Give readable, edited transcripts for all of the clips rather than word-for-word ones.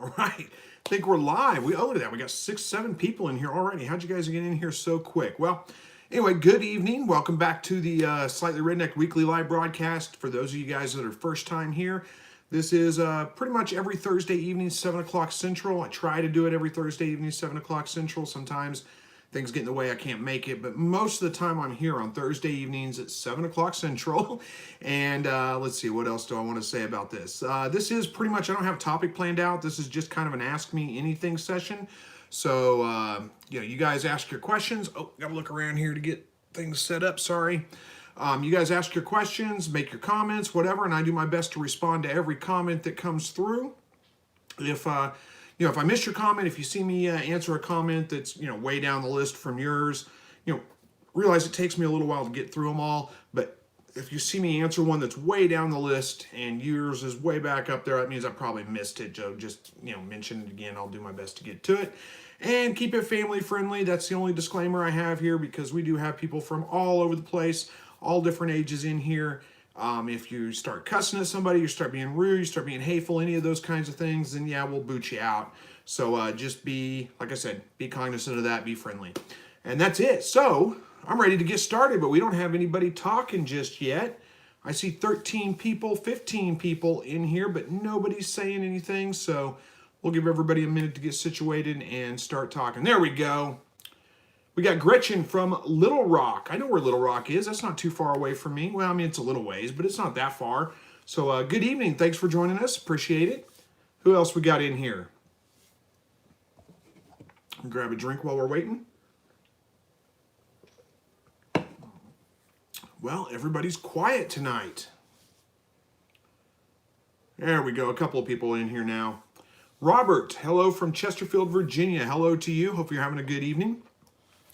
All right, I think we're live. We owe to that. We got 6, 7 people in here already. How'd you guys get in here so quick? Well, anyway, good evening. Welcome back to the Slightly Rednecked weekly live broadcast. For those of you guys that are first time here, this is pretty much every Thursday evening, 7 o'clock Central. I try to do it every Thursday evening, 7 o'clock Central. Sometimes things get in the way, I can't make it, but most of the time I'm here on Thursday evenings at 7 o'clock Central. And let's see, what else do I want to say about this? This is pretty much, I don't have a topic planned out. This is just kind of an Ask Me Anything session. So, you guys ask your questions. Oh, gotta look around here to get things set up, sorry. You guys ask your questions, make your comments, whatever, and I do my best to respond to every comment that comes through. If if I miss your comment, if you see me answer a comment that's, way down the list from yours, realize it takes me a little while to get through them all. But if you see me answer one that's way down the list and yours is way back up there, that means I probably missed it. Joe, just, mention it again. I'll do my best to get to it. And keep it family friendly. That's the only disclaimer I have here, because we do have people from all over the place, all different ages in here. If you start cussing at somebody, you start being rude, you start being hateful, any of those kinds of things, then yeah, we'll boot you out. So just be, like I said, be cognizant of that, be friendly. And that's it. So I'm ready to get started, but we don't have anybody talking just yet. I see 13 people, 15 people in here, but nobody's saying anything. So we'll give everybody a minute to get situated and start talking. There we go. We got Gretchen from Little Rock. I know where Little Rock is. That's not too far away from me. Well, I mean, it's a little ways, but it's not that far. So good evening. Thanks for joining us. Appreciate it. Who else we got in here? Grab a drink while we're waiting. Well, everybody's quiet tonight. There we go. A couple of people in here now. Robert, hello from Chesterfield, Virginia. Hello to you. Hope you're having a good evening.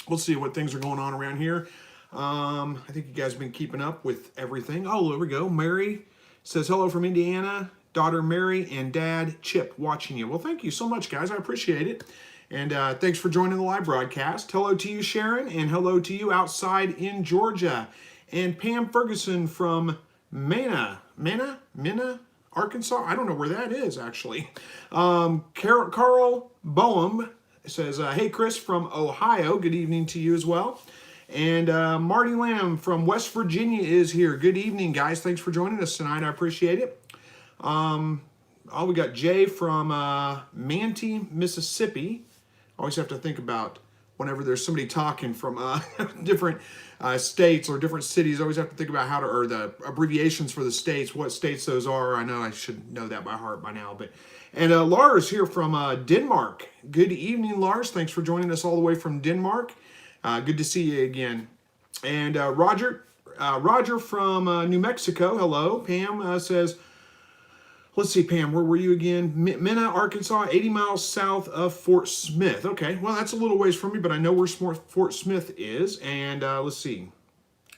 We'll see what things are going on around here. I think you guys have been keeping up with everything. Oh, there we go. Mary says, hello from Indiana. Daughter Mary and Dad Chip watching you. Well, thank you so much, guys. I appreciate it. And thanks for joining the live broadcast. Hello to you, Sharon, and hello to you outside in Georgia. And Pam Ferguson from Mena, Arkansas. I don't know where that is, actually. Carl Boehm says, hey, Chris from Ohio. Good evening to you as well. And Marty Lamb from West Virginia is here. Good evening, guys. Thanks for joining us tonight. I appreciate it. We got Jay from Manti, Mississippi. Always have to think about whenever there's somebody talking from different states or different cities. Always have to think about or the abbreviations for the states, what states those are. I know I should know that by heart by now, but. And Lars here from Denmark. Good evening, Lars. Thanks for joining us all the way from Denmark. Good to see you again. And Roger from New Mexico. Hello. Pam says, let's see, Pam, where were you again? Mena, Arkansas, 80 miles south of Fort Smith. Okay, well, that's a little ways from me, but I know where Fort Smith is. And let's see.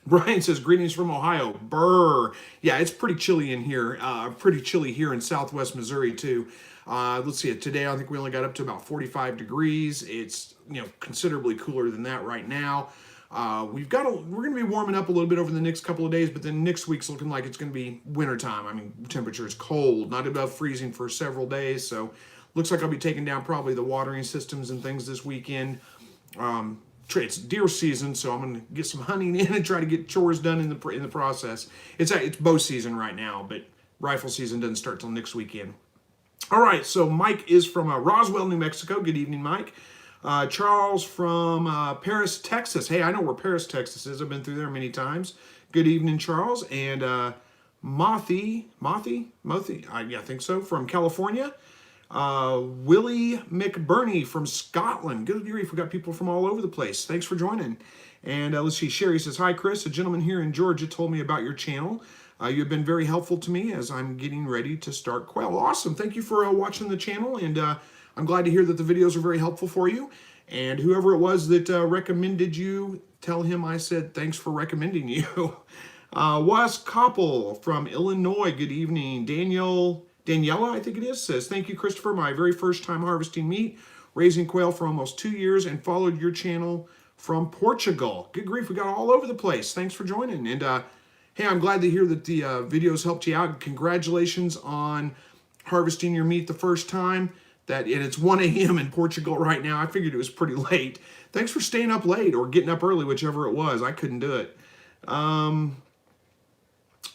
Brian says, greetings from Ohio. Brr. Yeah, it's pretty chilly in here. Pretty chilly here in southwest Missouri, too. Let's see. Today, I think we only got up to about 45 degrees. It's, considerably cooler than that right now. We're going to be warming up a little bit over the next couple of days, but then next week's looking like it's going to be wintertime. I mean, temperature is cold, not above freezing for several days. So looks like I'll be taking down probably the watering systems and things this weekend. It's deer season, so I'm going to get some hunting in and try to get chores done in the process. It's bow season right now, but rifle season doesn't start till next weekend. All right, so Mike is from Roswell, New Mexico. Good evening, Mike. Charles from Paris, Texas. Hey, I know where Paris, Texas is. I've been through there many times. Good evening, Charles. And Mothy, I think so, from California. Willie McBurney from Scotland. Good grief, we got people from all over the place. Thanks for joining. And let's see, Sherry says, hi, Chris. A gentleman here in Georgia told me about your channel. You've been very helpful to me as I'm getting ready to start quail. Awesome. Thank you for watching the channel. And I'm glad to hear that the videos are very helpful for you. And whoever it was that recommended you, tell him I said thanks for recommending you. Wes Koppel from Illinois. Good evening. Daniela, I think it is, says, thank you, Christopher. My very first time harvesting meat, raising quail for almost 2 years, and followed your channel from Portugal. Good grief, we got all over the place. Thanks for joining. And hey, I'm glad to hear that the videos helped you out. Congratulations on harvesting your meat the first time. and it's 1 a.m. in Portugal right now. I figured it was pretty late. Thanks for staying up late or getting up early, whichever it was. I couldn't do it.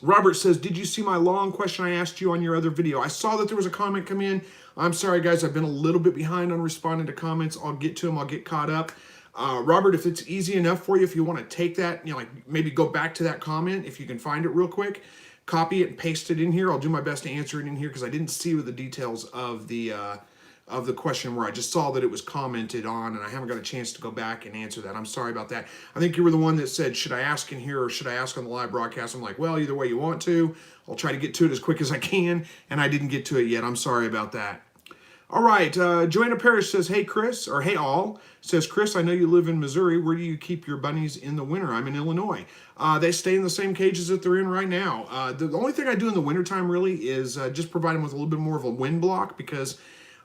Robert says, did you see my long question I asked you on your other video? I saw that there was a comment come in. I'm sorry, guys. I've been a little bit behind on responding to comments. I'll get to them. I'll get caught up. Robert, if it's easy enough for you, if you want to take that, like maybe go back to that comment, if you can find it real quick, copy it and paste it in here. I'll do my best to answer it in here because I didn't see the details of the question where I just saw that it was commented on and I haven't got a chance to go back and answer that. I'm sorry about that. I think you were the one that said, should I ask in here or should I ask on the live broadcast? I'm like, well, either way you want to. I'll try to get to it as quick as I can, and I didn't get to it yet. I'm sorry about that. All right, Joanna Parrish says, hey, Chris, or hey, all, says, Chris, I know you live in Missouri. Where do you keep your bunnies in the winter? I'm in Illinois. They stay in the same cages that they're in right now. The only thing I do in the wintertime really is just provide them with a little bit more of a wind block because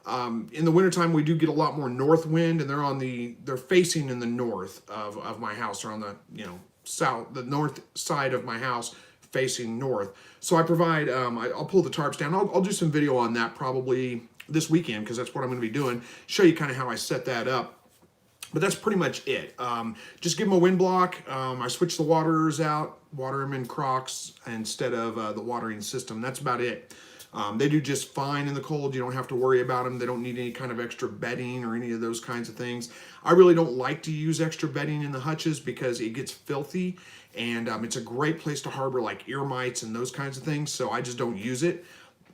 in the wintertime we do get a lot more north wind, and they're facing in the north of my house. They're on the, the north side of my house facing north. So I provide, I'll pull the tarps down. I'll do some video on that probably this weekend because that's what I'm going to be doing. Show you kind of how I set that up. But that's pretty much it. Just give them a wind block. I switch the waterers out, water them in crocks instead of the watering system. That's about it. They do just fine in the cold. You don't have to worry about them. They don't need any kind of extra bedding or any of those kinds of things. I really don't like to use extra bedding in the hutches because it gets filthy, and it's a great place to harbor like ear mites and those kinds of things, so I just don't use it.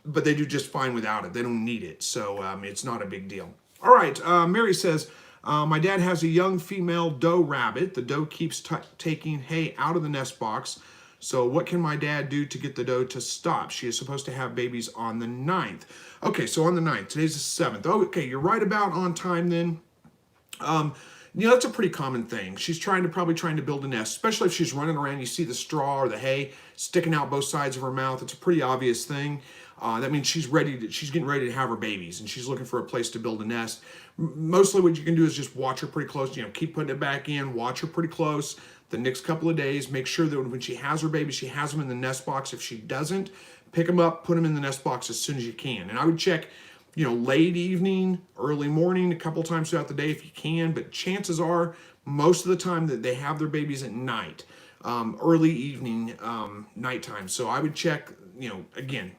But they do just fine without it. They don't need it, so it's not a big deal. All right, Mary says, my dad has a young female doe rabbit. The doe keeps taking hay out of the nest box. So what can my dad do to get the doe to stop? She is supposed to have babies on the 9th. Okay, so on the 9th. Today's the 7th. Oh, okay, you're right about on time then. That's a pretty common thing. She's probably trying to build a nest, especially if she's running around. You see the straw or the hay sticking out both sides of her mouth. It's a pretty obvious thing. That means she's getting ready to have her babies, and she's looking for a place to build a nest. Mostly what you can do is just watch her pretty close. Keep putting it back in, watch her pretty close the next couple of days. Make sure that when she has her baby, she has them in the nest box. If she doesn't, pick them up, put them in the nest box as soon as you can. And I would check, late evening, early morning, a couple times throughout the day if you can, but chances are most of the time that they have their babies at night, early evening, nighttime. So I would check, again,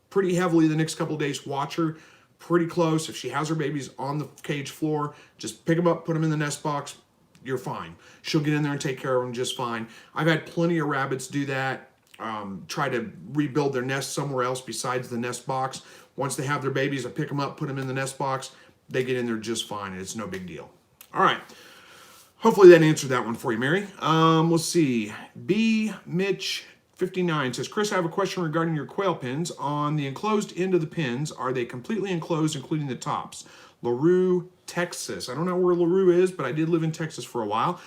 pretty heavily the next couple of days. Watch her pretty close. If she has her babies on the cage floor, just pick them up, put them in the nest box. You're fine. She'll get in there and take care of them just fine. I've had plenty of rabbits do that, try to rebuild their nest somewhere else besides the nest box. Once they have their babies, I pick them up, put them in the nest box. They get in there just fine, and it's no big deal. All right. Hopefully that answered that one for you, Mary. Let's see. B. Mitch 59 says, Chris, I have a question regarding your quail pens. On the enclosed end of the pens, are they completely enclosed, including the tops? LaRue, Texas. I don't know where LaRue is, but I did live in Texas for a while.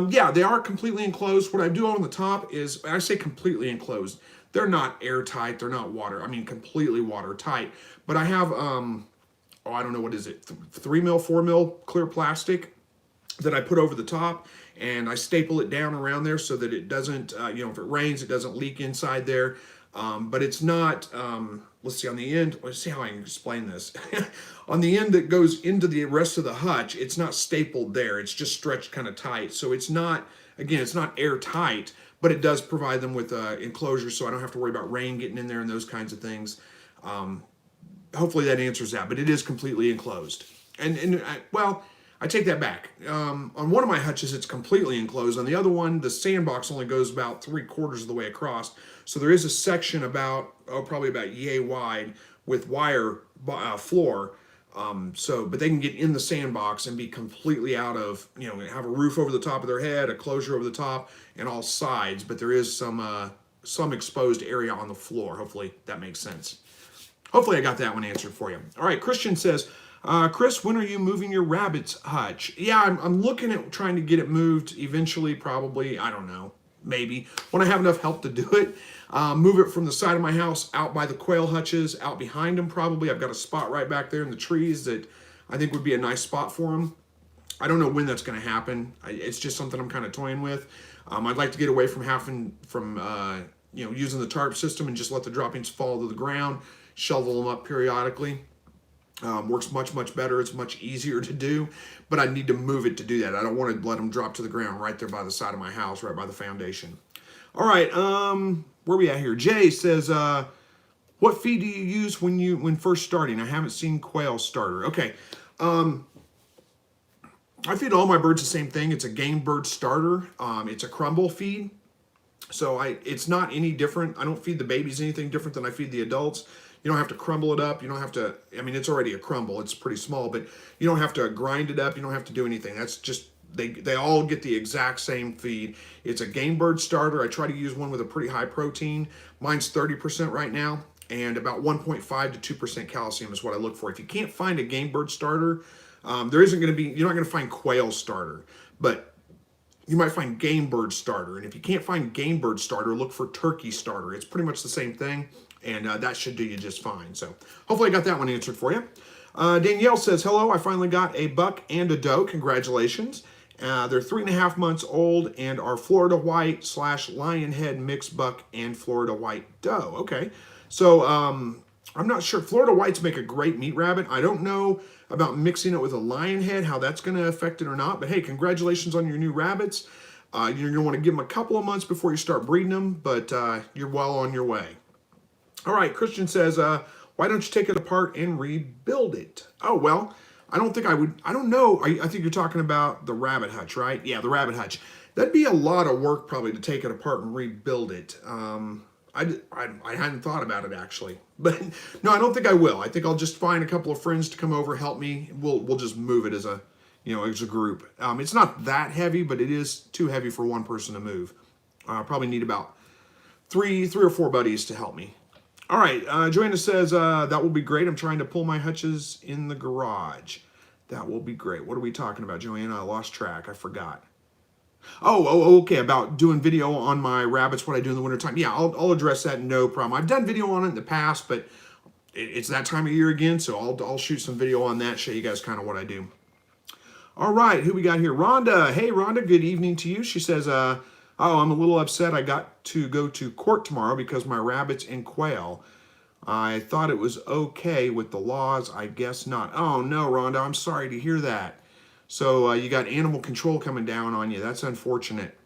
Yeah, they are completely enclosed. What I do on the top is, I say completely enclosed. They're not airtight. They're not completely watertight. But I have, I don't know, what is it? 3 mil, 4 mil clear plastic that I put over the top, and I staple it down around there so that it doesn't, if it rains, it doesn't leak inside there. But it's not, let's see, on the end, let's see how I can explain this. On the end that goes into the rest of the hutch, it's not stapled there. It's just stretched kind of tight. So it's not, again, it's not airtight, but it does provide them with enclosure so I don't have to worry about rain getting in there and those kinds of things. Hopefully that answers that, but it is completely enclosed. Well, I take that back. On one of my hutches, it's completely enclosed. On the other one, the sandbox only goes about 3/4 of the way across. So there is a section probably about yay wide with wire floor. But they can get in the sandbox and be completely out of, have a roof over the top of their head, a closure over the top, and all sides. But there is some exposed area on the floor. Hopefully that makes sense. Hopefully I got that one answered for you. All right, Christian says, Chris, when are you moving your rabbit's hutch? Yeah, I'm looking at trying to get it moved eventually, probably, I don't know, maybe, when I have enough help to do it. Move it from the side of my house out by the quail hutches, out behind them probably. I've got a spot right back there in the trees that I think would be a nice spot for them. I don't know when that's going to happen. It's just something I'm kind of toying with. I'd like to get away from using the tarp system and just let the droppings fall to the ground, shovel them up periodically. Works much, much better. It's much easier to do, but I need to move it to do that. I don't want to let them drop to the ground right there by the side of my house, right by the foundation. All right, where we at here? Jay says, what feed do you use when first starting? I haven't seen quail starter. Okay, I feed all my birds the same thing. It's a game bird starter. It's a crumble feed. So it's not any different. I don't feed the babies anything different than I feed the adults. You don't have to crumble it up. You don't have to, I mean, it's already a crumble. It's pretty small, but you don't have to grind it up. You don't have to do anything. That's just, they all get the exact same feed. It's a game bird starter. I try to use one with a pretty high protein. Mine's 30% right now, and about 1.5 to 2% calcium is what I look for. If you can't find a game bird starter, there isn't going to be, you're not going to find quail starter, but you might find game bird starter. And if you can't find game bird starter, look for turkey starter. It's pretty much the same thing, and that should do you just fine. So hopefully I got that one answered for you. Danielle says, hello, I finally got a buck and a doe. Congratulations. They're 3.5 months old and are Florida white / lion head mixed buck and Florida white doe. Okay, so I'm not sure. Florida whites make a great meat rabbit. I don't know about mixing it with a lion head, how that's going to affect it or not. But hey, congratulations on your new rabbits. You're going to want to give them a couple of months before you start breeding them, but you're well on your way. All right, Christian says, why don't you take it apart and rebuild it? Oh, well, I don't think I would. I don't know. I think you're talking about the rabbit hutch, right? Yeah, the rabbit hutch. That'd be a lot of work probably to take it apart and rebuild it. I hadn't thought about it actually, but no, I don't think I will. I think I'll just find a couple of friends to come over, help me. We'll just move it as a, as a group. It's not that heavy, but it is too heavy for one person to move. Probably need about three or four buddies to help me. All right, Joanna says, that will be great. I'm trying to pull my hutches in the garage. That will be great. What are we talking about, Joanna? I lost track. I forgot. Oh, okay, about doing video on my rabbits, what I do in the wintertime. Yeah, I'll address that, no problem. I've done video on it in the past, but it's that time of year again, so I'll shoot some video on that, show you guys kind of what I do. All right, who we got here? Rhonda. Hey, Rhonda, good evening to you. She says, oh, I'm a little upset. I got to go to court tomorrow because my rabbits and quail. I thought it was okay with the laws. I guess not. Oh, no, Rhonda, I'm sorry to hear that. So you got animal control coming down on you. That's unfortunate.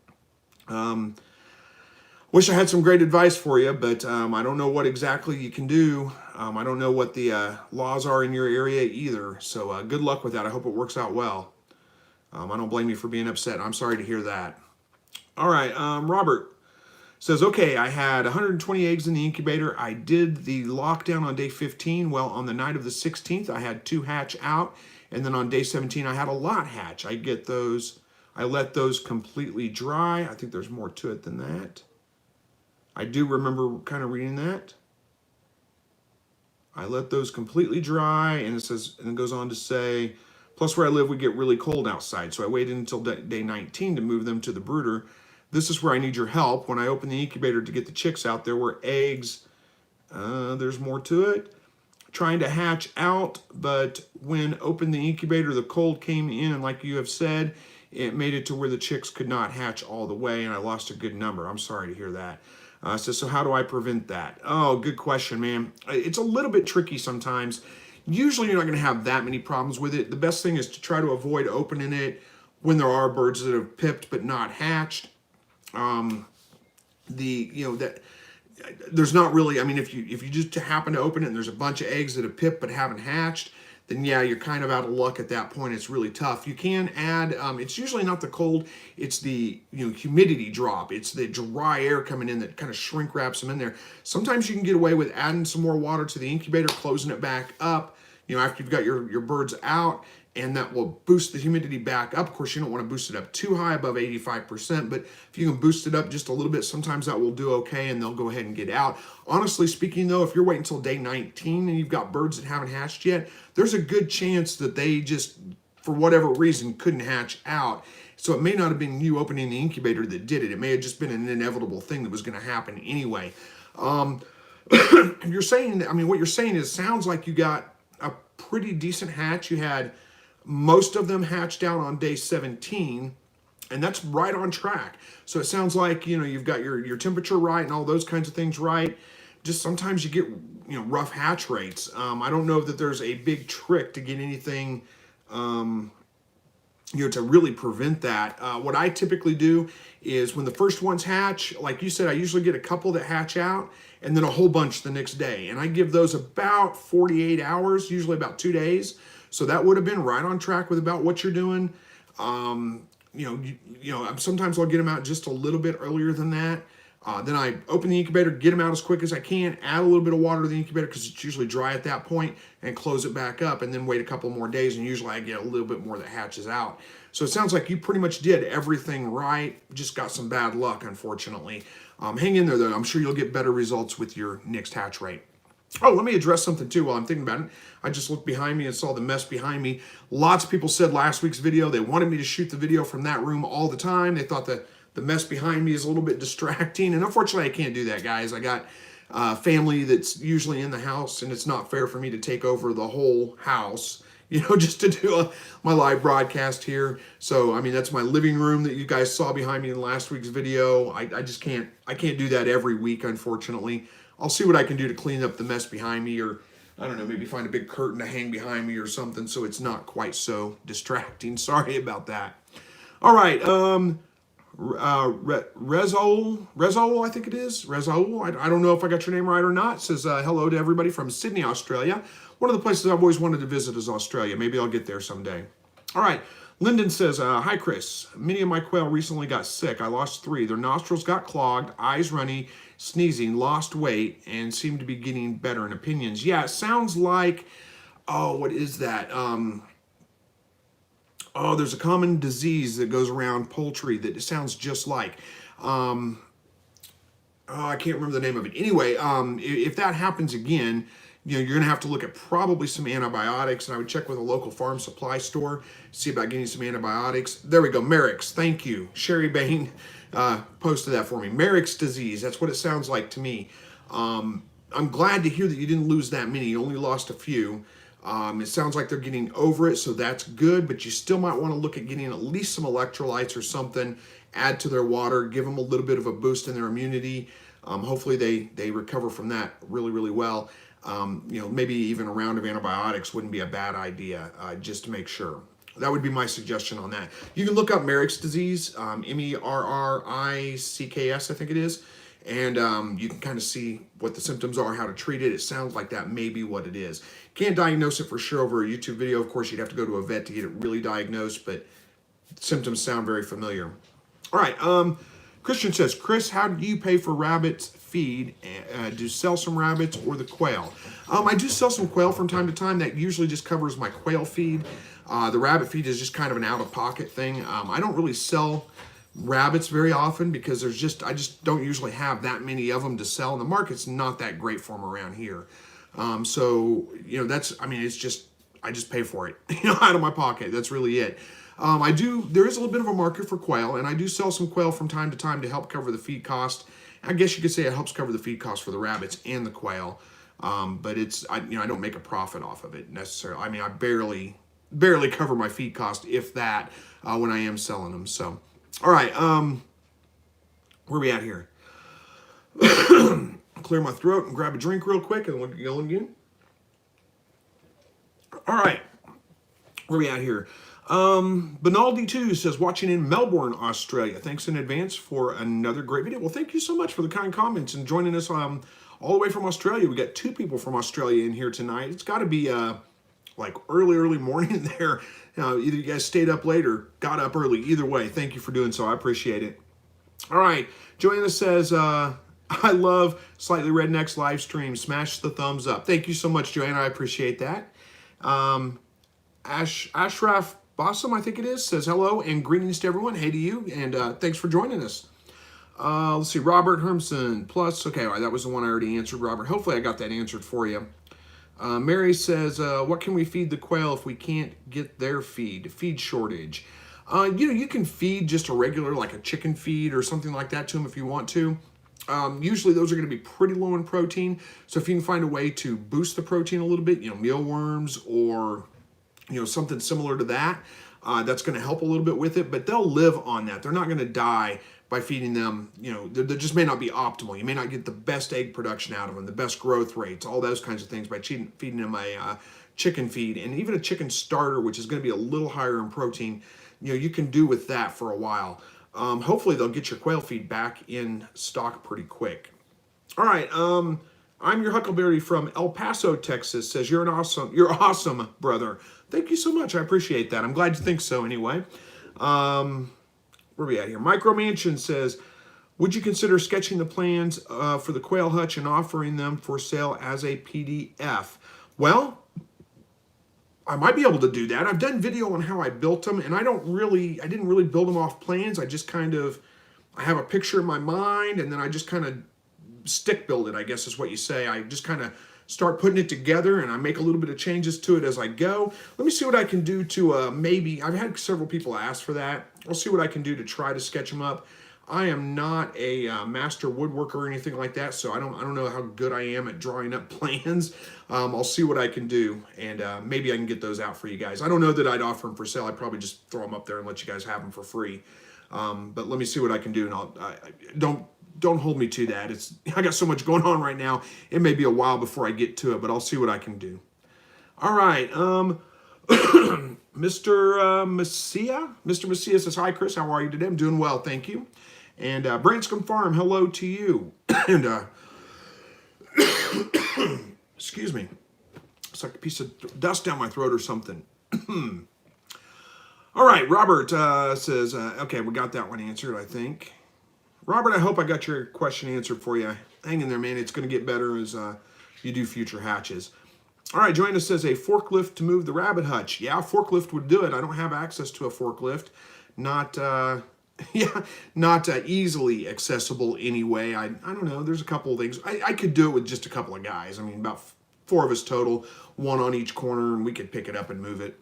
Wish I had some great advice for you, but I don't know what exactly you can do. I don't know what the laws are in your area either. So good luck with that. I hope it works out well. I don't blame you for being upset. I'm sorry to hear that. All right, Robert says, okay, I had 120 eggs in the incubator. I did the lockdown on day 15. Well, on the night of the 16th, I had 2 hatch out. And then on day 17, I had a lot hatch. I let those completely dry. I think there's more to it than that. I do remember kind of reading that. I let those completely dry, and it says, and it goes on to say, plus where I live, we get really cold outside. So I waited until day 19 to move them to the brooder. This is where I need your help. When I opened the incubator to get the chicks out, there were eggs. There's more to it. Trying to hatch out, but when opened the incubator, the cold came in, and like you have said, it made it to where the chicks could not hatch all the way, and I lost a good number. I'm sorry to hear that. So how do I prevent that? Oh, good question, man. It's a little bit tricky sometimes. Usually you're not going to have that many problems with it. The best thing is to try to avoid opening it when there are birds that have pipped but not hatched. There's not really, I mean, if you just happen to open it and there's a bunch of eggs that have pipped but haven't hatched, then yeah, you're kind of out of luck at that point. It's really tough. You can add, it's usually not the cold, it's the humidity drop. It's the dry air coming in that kind of shrink wraps them in there. Sometimes you can get away with adding some more water to the incubator, closing it back up, after you've got your birds out, and that will boost the humidity back up. Of course, you don't want to boost it up too high, above 85%, but if you can boost it up just a little bit, sometimes that will do okay, and they'll go ahead and get out. Honestly speaking, though, if you're waiting until day 19 and you've got birds that haven't hatched yet, there's a good chance that they just, for whatever reason, couldn't hatch out. So it may not have been you opening the incubator that did it. It may have just been an inevitable thing that was going to happen anyway. You're saying, what you're saying is, sounds like you got a pretty decent hatch. You had most of them hatched out on day 17, and that's right on track. So it sounds like, you've got your temperature right and all those kinds of things right. just sometimes you get, rough hatch rates. I don't know that there's a big trick to get anything, to really prevent that. What I typically do is when the first ones hatch, like you said, I usually get a couple that hatch out and then a whole bunch the next day. And I give those about 48 hours, usually about 2 days. So that would have been right on track with about what you're doing. Sometimes I'll get them out just a little bit earlier than that. Then I open the incubator, get them out as quick as I can, add a little bit of water to the incubator because it's usually dry at that point, and close it back up, and then wait a couple more days, and usually I get a little bit more that hatches out. So it sounds like you pretty much did everything right, just got some bad luck, unfortunately. Hang in there, though. I'm sure you'll get better results with your next hatch rate. Oh, let me address something, too, while I'm thinking about it. I just looked behind me and saw the mess behind me. Lots of people said last week's video, they wanted me to shoot the video from that room all the time. They thought that the mess behind me is a little bit distracting, and unfortunately, I can't do that, guys. I got family that's usually in the house, and it's not fair for me to take over the whole house, just to do my live broadcast here. So, I mean, that's my living room that you guys saw behind me in last week's video. I just can't do that every week, unfortunately. I'll see what I can do to clean up the mess behind me, or I don't know, maybe find a big curtain to hang behind me or something so it's not quite so distracting. Sorry about that. All right, Rezol, I think it is. Rezol, I don't know if I got your name right or not. Says hello to everybody from Sydney, Australia. One of the places I've always wanted to visit is Australia. Maybe I'll get there someday. All right, Lyndon says, hi, Chris. Many of my quail recently got sick. I lost 3. Their nostrils got clogged, eyes runny, sneezing, lost weight, and seem to be getting better in opinions. Yeah, it sounds like, what is that? There's a common disease that goes around poultry that it sounds just like. I can't remember the name of it. Anyway, if that happens again, you're going to have to look at probably some antibiotics, and I would check with a local farm supply store, see about getting some antibiotics. There we go, Merrick's. Thank you. Sherry Bain posted that for me. Merrick's disease, that's what it sounds like to me. I'm glad to hear that you didn't lose that many. You only lost a few. It sounds like they're getting over it, so that's good, but you still might want to look at getting at least some electrolytes or something, add to their water, give them a little bit of a boost in their immunity. Hopefully they recover from that really, really well. Maybe even a round of antibiotics wouldn't be a bad idea, just to make sure. That would be my suggestion on that. You can look up Merrick's disease, Merricks, I think it is, and you can kind of see what the symptoms are, how to treat it. It sounds like that may be what it is. Can't diagnose it for sure over a YouTube video. Of course, you'd have to go to a vet to get it really diagnosed, but symptoms sound very familiar. All right, Christian says, Chris, how do you pay for rabbits feed? Do you sell some rabbits or the quail? I do sell some quail from time to time. That usually just covers my quail feed. The rabbit feed is just kind of an out-of-pocket thing. I don't really sell rabbits very often because I just don't usually have that many of them to sell, and the market's not that great for them around here. It's just, I just pay for it, out of my pocket. That's really it. There is a little bit of a market for quail, and I do sell some quail from time to time to help cover the feed cost. I guess you could say it helps cover the feed cost for the rabbits and the quail. But I don't make a profit off of it necessarily. I mean, I barely cover my feed cost, if that, when I am selling them. So, all right, where are we at here? Clear my throat and grab a drink real quick, and we'll get going again. All right, where are we at here? Benaldi2 says, watching in Melbourne, Australia. Thanks in advance for another great video. Well, thank you so much for the kind comments and joining us all the way from Australia. We got 2 people from Australia in here tonight. It's got to be like early morning there. Either you guys stayed up late or got up early. Either way, thank you for doing so. I appreciate it. All right, Joanna says, I love Slightly Redneck's live stream. Smash the thumbs up. Thank you so much, Joanna. I appreciate that. Ashraf Bassam, I think it is, says hello and greetings to everyone. Hey to you, and thanks for joining us. Let's see, Robert Hermson, plus, okay, all right, that was the one I already answered, Robert. Hopefully I got that answered for you. Mary says, what can we feed the quail if we can't get their feed? Feed shortage. You can feed just a regular, like a chicken feed or something like that to them if you want to. Usually those are going to be pretty low in protein. So if you can find a way to boost the protein a little bit, mealworms or, something similar to that, that's going to help a little bit with it, but they'll live on that. They're not going to die by feeding them, they just may not be optimal. You may not get the best egg production out of them, the best growth rates, all those kinds of things by feeding them a chicken feed, and even a chicken starter, which is going to be a little higher in protein. You can do with that for a while. Hopefully they'll get your quail feed back in stock pretty quick. All right, I'm your Huckleberry from El Paso, Texas. Says you're awesome, brother. Thank you so much. I appreciate that. I'm glad you think so. Anyway, where are we at here? Micro Mansion says, would you consider sketching the plans for the quail hutch and offering them for sale as a PDF? Well, I might be able to do that. I've done video on how I built them, and I didn't really build them off plans. I just I have a picture in my mind, and then I just kind of stick build it, I guess is what you say. I just kind of start putting it together, and I make a little bit of changes to it as I go. Let me see what I can do to maybe, I've had several people ask for that. I'll see what I can do to try to sketch them up. I am not a master woodworker or anything like that, so I don't know how good I am at drawing up plans. I'll see what I can do, and maybe I can get those out for you guys. I don't know that I'd offer them for sale. I'd probably just throw them up there and let you guys have them for free. But let me see what I can do, and don't hold me to that. I got so much going on right now. It may be a while before I get to it, but I'll see what I can do. All right. Mr. Messia says, hi, Chris. How are you today? I'm doing well, thank you. And Branscombe Farm, hello to you. And excuse me. It's like a piece of dust down my throat or something. All right, Robert says, okay, we got that one answered, I think. Robert, I hope I got your question answered for you. Hang in there, man. It's going to get better as you do future hatches. All right, Joanna says, a forklift to move the rabbit hutch. Yeah, a forklift would do it. I don't have access to a forklift. Not easily accessible anyway. I don't know. There's a couple of things. I could do it with just a couple of guys. I mean, about 4 of us total, 1 on each corner, and we could pick it up and move it.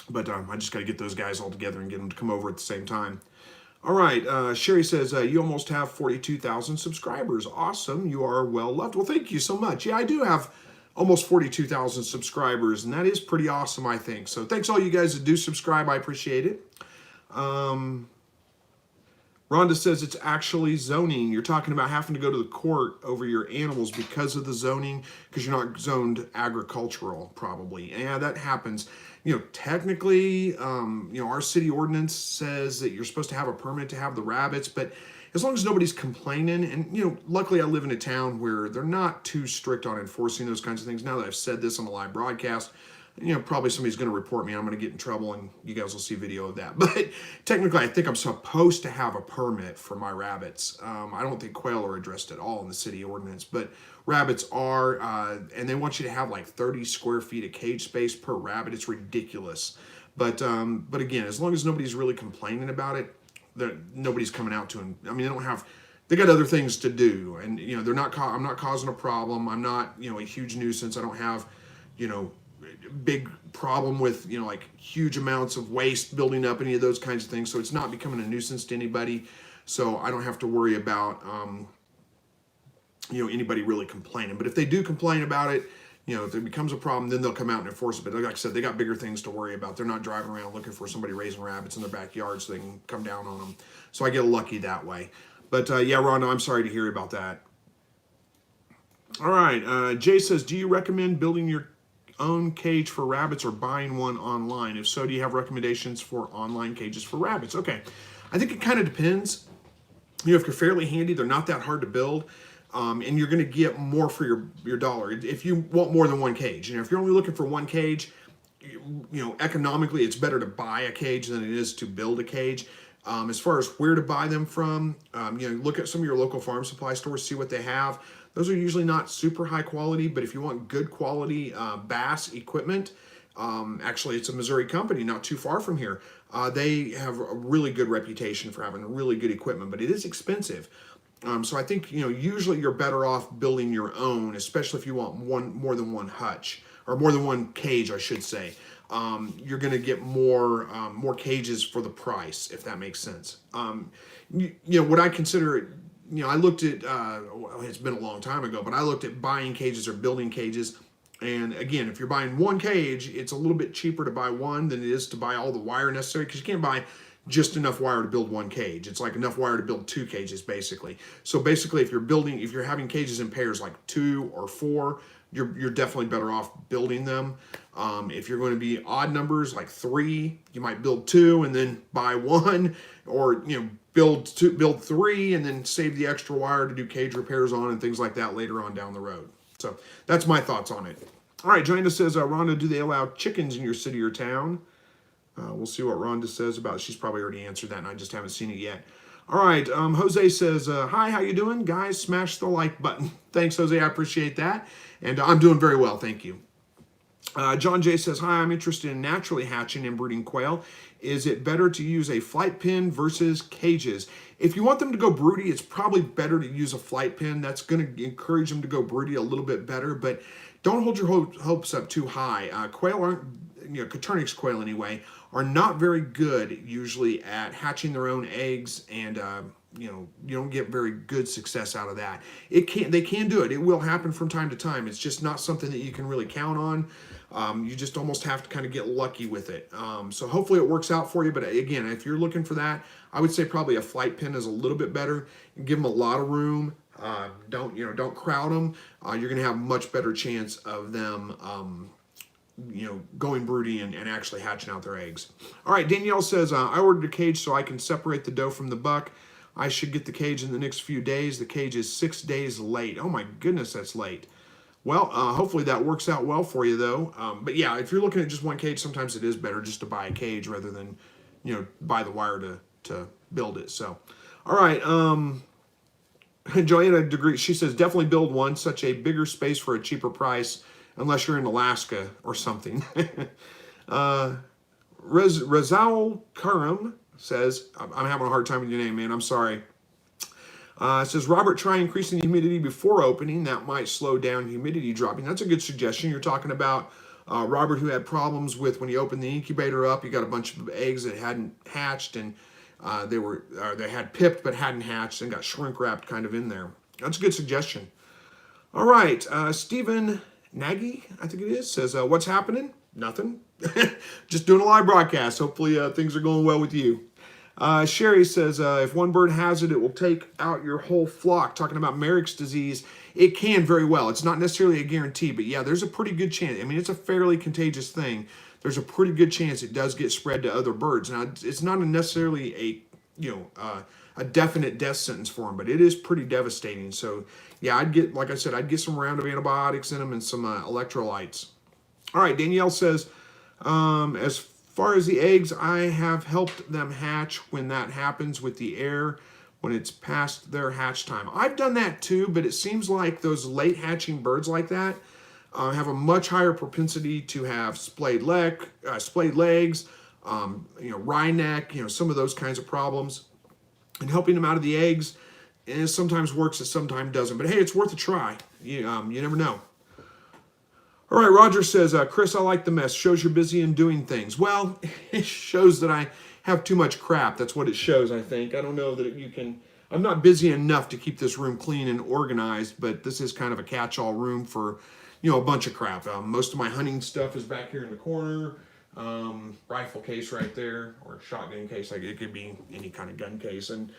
But I just got to get those guys all together and get them to come over at the same time. All right, Sherry says, you almost have 42,000 subscribers. Awesome. You are well loved. Well, thank you so much. Yeah, I do have almost 42,000 subscribers, and that is pretty awesome, I think. So thanks all you guys that do subscribe. I appreciate it. Rhonda says it's actually zoning. You're talking about having to go to the court over your animals because of the zoning, because you're not zoned agricultural, probably. Yeah, that happens. Technically, our city ordinance says that you're supposed to have a permit to have the rabbits, but as long as nobody's complaining, and, luckily I live in a town where they're not too strict on enforcing those kinds of things. Now that I've said this on a live broadcast, probably somebody's going to report me. I'm going to get in trouble, and you guys will see video of that. But technically, I think I'm supposed to have a permit for my rabbits. I don't think quail are addressed at all in the city ordinance, but rabbits are, and they want you to have like 30 square feet of cage space per rabbit. It's ridiculous. But again, as long as nobody's really complaining about it, nobody's coming out to them. I mean, they got other things to do, and I'm not causing a problem. I'm not a huge nuisance. I don't have big problem with like huge amounts of waste building up, any of those kinds of things. So it's not becoming a nuisance to anybody. So I don't have to worry about anybody really complaining. But if they do complain about it, if it becomes a problem, then they'll come out and enforce it. But like I said, they got bigger things to worry about. They're not driving around looking for somebody raising rabbits in their backyard so they can come down on them. So I get lucky that way. But yeah, Rhonda, I'm sorry to hear about that. All right, Jay says, do you recommend building your own cage for rabbits or buying one online? If so, do you have recommendations for online cages for rabbits? Okay, I think it kind of depends. If you're fairly handy, they're not that hard to build. And you're going to get more for your dollar if you want more than one cage. If you're only looking for one cage, economically it's better to buy a cage than it is to build a cage. As far as where to buy them from, look at some of your local farm supply stores, see what they have. Those are usually not super high quality, but if you want good quality bass equipment, actually it's a Missouri company not too far from here. They have a really good reputation for having really good equipment, but it is expensive. So I think, usually you're better off building your own, especially if you want more than one hutch, or more than one cage, I should say. You're going to get more cages for the price, if that makes sense. What I consider, I looked at, it's been a long time ago, but I looked at buying cages or building cages. And again, if you're buying one cage, it's a little bit cheaper to buy one than it is to buy all the wire necessary, because you can't buy just enough wire to build one cage. It's like enough wire to build 2 cages, basically. So basically, if you're having cages in pairs like 2 or 4, you're definitely better off building them. If you're going to be odd numbers like 3, you might build 2 and then buy 1, or build 3 and then save the extra wire to do cage repairs on and things like that later on down the road. So that's my thoughts on it. All right, Joanna says, Rhonda, do they allow chickens in your city or town? We'll see what Rhonda says about it. She's probably already answered that, and I just haven't seen it yet. All right, Jose says, hi, how you doing? Guys, smash the like button. Thanks, Jose, I appreciate that. And I'm doing very well, thank you. John J says, hi, I'm interested in naturally hatching and breeding quail. Is it better to use a flight pen versus cages? If you want them to go broody, it's probably better to use a flight pen. That's going to encourage them to go broody a little bit better, but don't hold your hopes up too high. Quail aren't, Coturnix quail anyway, are not very good usually at hatching their own eggs, and you don't get very good success out of that. They can do it. It will happen from time to time. It's just not something that you can really count on. You just almost have to kind of get lucky with it. So hopefully it works out for you. But again, if you're looking for that, I would say probably a flight pen is a little bit better. Give them a lot of room. Don't crowd them. You're going to have a much better chance of them going broody and actually hatching out their eggs. All right, Danielle says, I ordered a cage so I can separate the doe from the buck. I should get the cage in the next few days. The cage is 6 days late. Oh my goodness, that's late. Well, hopefully that works out well for you, though. But yeah, if you're looking at just one cage, sometimes it is better just to buy a cage rather than, buy the wire to build it. So, all right. Joanna, she says, definitely build one, such a bigger space for a cheaper price, unless you're in Alaska or something. Razal Karam says, I'm having a hard time with your name, man. I'm sorry. It says, Robert, try increasing the humidity before opening. That might slow down humidity dropping. That's a good suggestion. You're talking about Robert, who had problems with when he opened the incubator up. He got a bunch of eggs that hadn't hatched, and they had pipped but hadn't hatched and got shrink wrapped kind of in there. That's a good suggestion. All right, Stephen Nagy, I think it is, says, what's happening? Nothing. Just doing a live broadcast. Hopefully things are going well with you. Sherry says, if one bird has it, it will take out your whole flock. Talking about Merrick's disease, it can very well. It's not necessarily a guarantee, but yeah, there's a pretty good chance. I mean, it's a fairly contagious thing. There's a pretty good chance it does get spread to other birds. Now, it's not necessarily a definite death sentence for them, but it is pretty devastating. So yeah, like I said, I'd get some round of antibiotics in them and some electrolytes. All right, Danielle says, as far as the eggs, I have helped them hatch when that happens with the air, when it's past their hatch time. I've done that too, but it seems like those late hatching birds like that have a much higher propensity to have splayed legs, wry neck, some of those kinds of problems. And helping them out of the eggs, it sometimes works, it sometimes doesn't. But hey, it's worth a try. You never know. All right, Roger says, Chris, I like the mess. Shows you're busy and doing things. Well, it shows that I have too much crap. That's what it shows, I think. I don't know that I'm not busy enough to keep this room clean and organized, but this is kind of a catch-all room for, a bunch of crap. Most of my hunting stuff is back here in the corner. Rifle case right there, or shotgun case. It could be any kind of gun case. And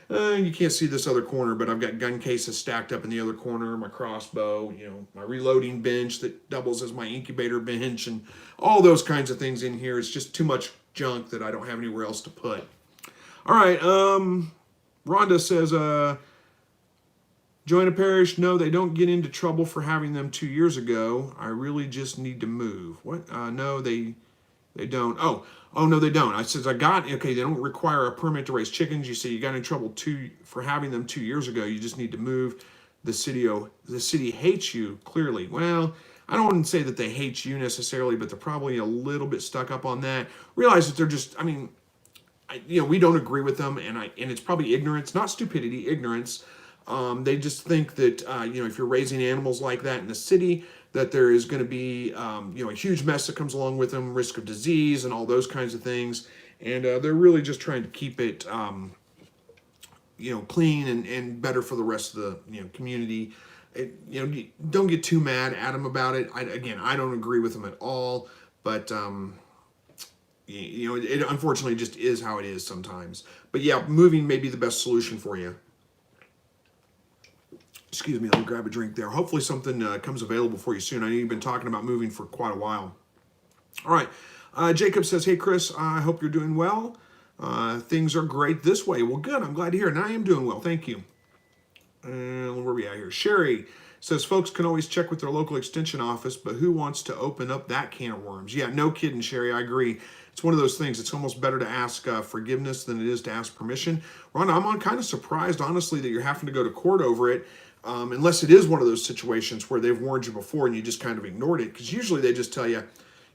you can't see this other corner, but I've got gun cases stacked up in the other corner, my crossbow, my reloading bench that doubles as my incubator bench, and all those kinds of things in here. It's just too much junk that I don't have anywhere else to put. All right, Rhonda says, join a parish. No, they don't get into trouble for having them 2 years ago. I really just need to move. What? No, they don't. Oh, no, they don't. I said, okay, they don't require a permit to raise chickens. You say you got in trouble for having them 2 years ago. You just need to move. The city hates you, clearly. Well, I don't want to say that they hate you necessarily, but they're probably a little bit stuck up on that. Realize that they're just, we don't agree with them, and it's probably ignorance, not stupidity, ignorance. They just think that, if you're raising animals like that in the city, that there is going to be, a huge mess that comes along with them, risk of disease and all those kinds of things. And they're really just trying to keep it, clean and better for the rest of the, community. Don't get too mad at them about it. I don't agree with them at all. But, it unfortunately just is how it is sometimes. But yeah, moving may be the best solution for you. Excuse me, let me grab a drink there. Hopefully something comes available for you soon. I know you've been talking about moving for quite a while. All right. Jacob says, hey, Chris, I hope you're doing well. Things are great this way. Well, good. I'm glad to hear it. And I am doing well. Thank you. And where are we at here? Sherry says, folks can always check with their local extension office, but who wants to open up that can of worms? Yeah, no kidding, Sherry. I agree. It's one of those things. It's almost better to ask forgiveness than it is to ask permission. Ron, I'm kind of surprised, honestly, that you're having to go to court over it, unless it is one of those situations where they've warned you before and you just kind of ignored it. Because usually they just tell you,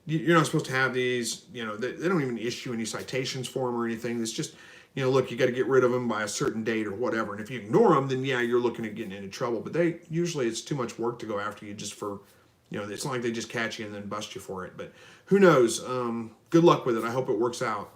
you're not supposed to have these. They don't even issue any citations for them or anything. It's just, look, you got to get rid of them by a certain date or whatever. And if you ignore them, then yeah, you're looking at getting into trouble. But usually it's too much work to go after you just for, it's not like they just catch you and then bust you for it. But who knows? Good luck with it. I hope it works out.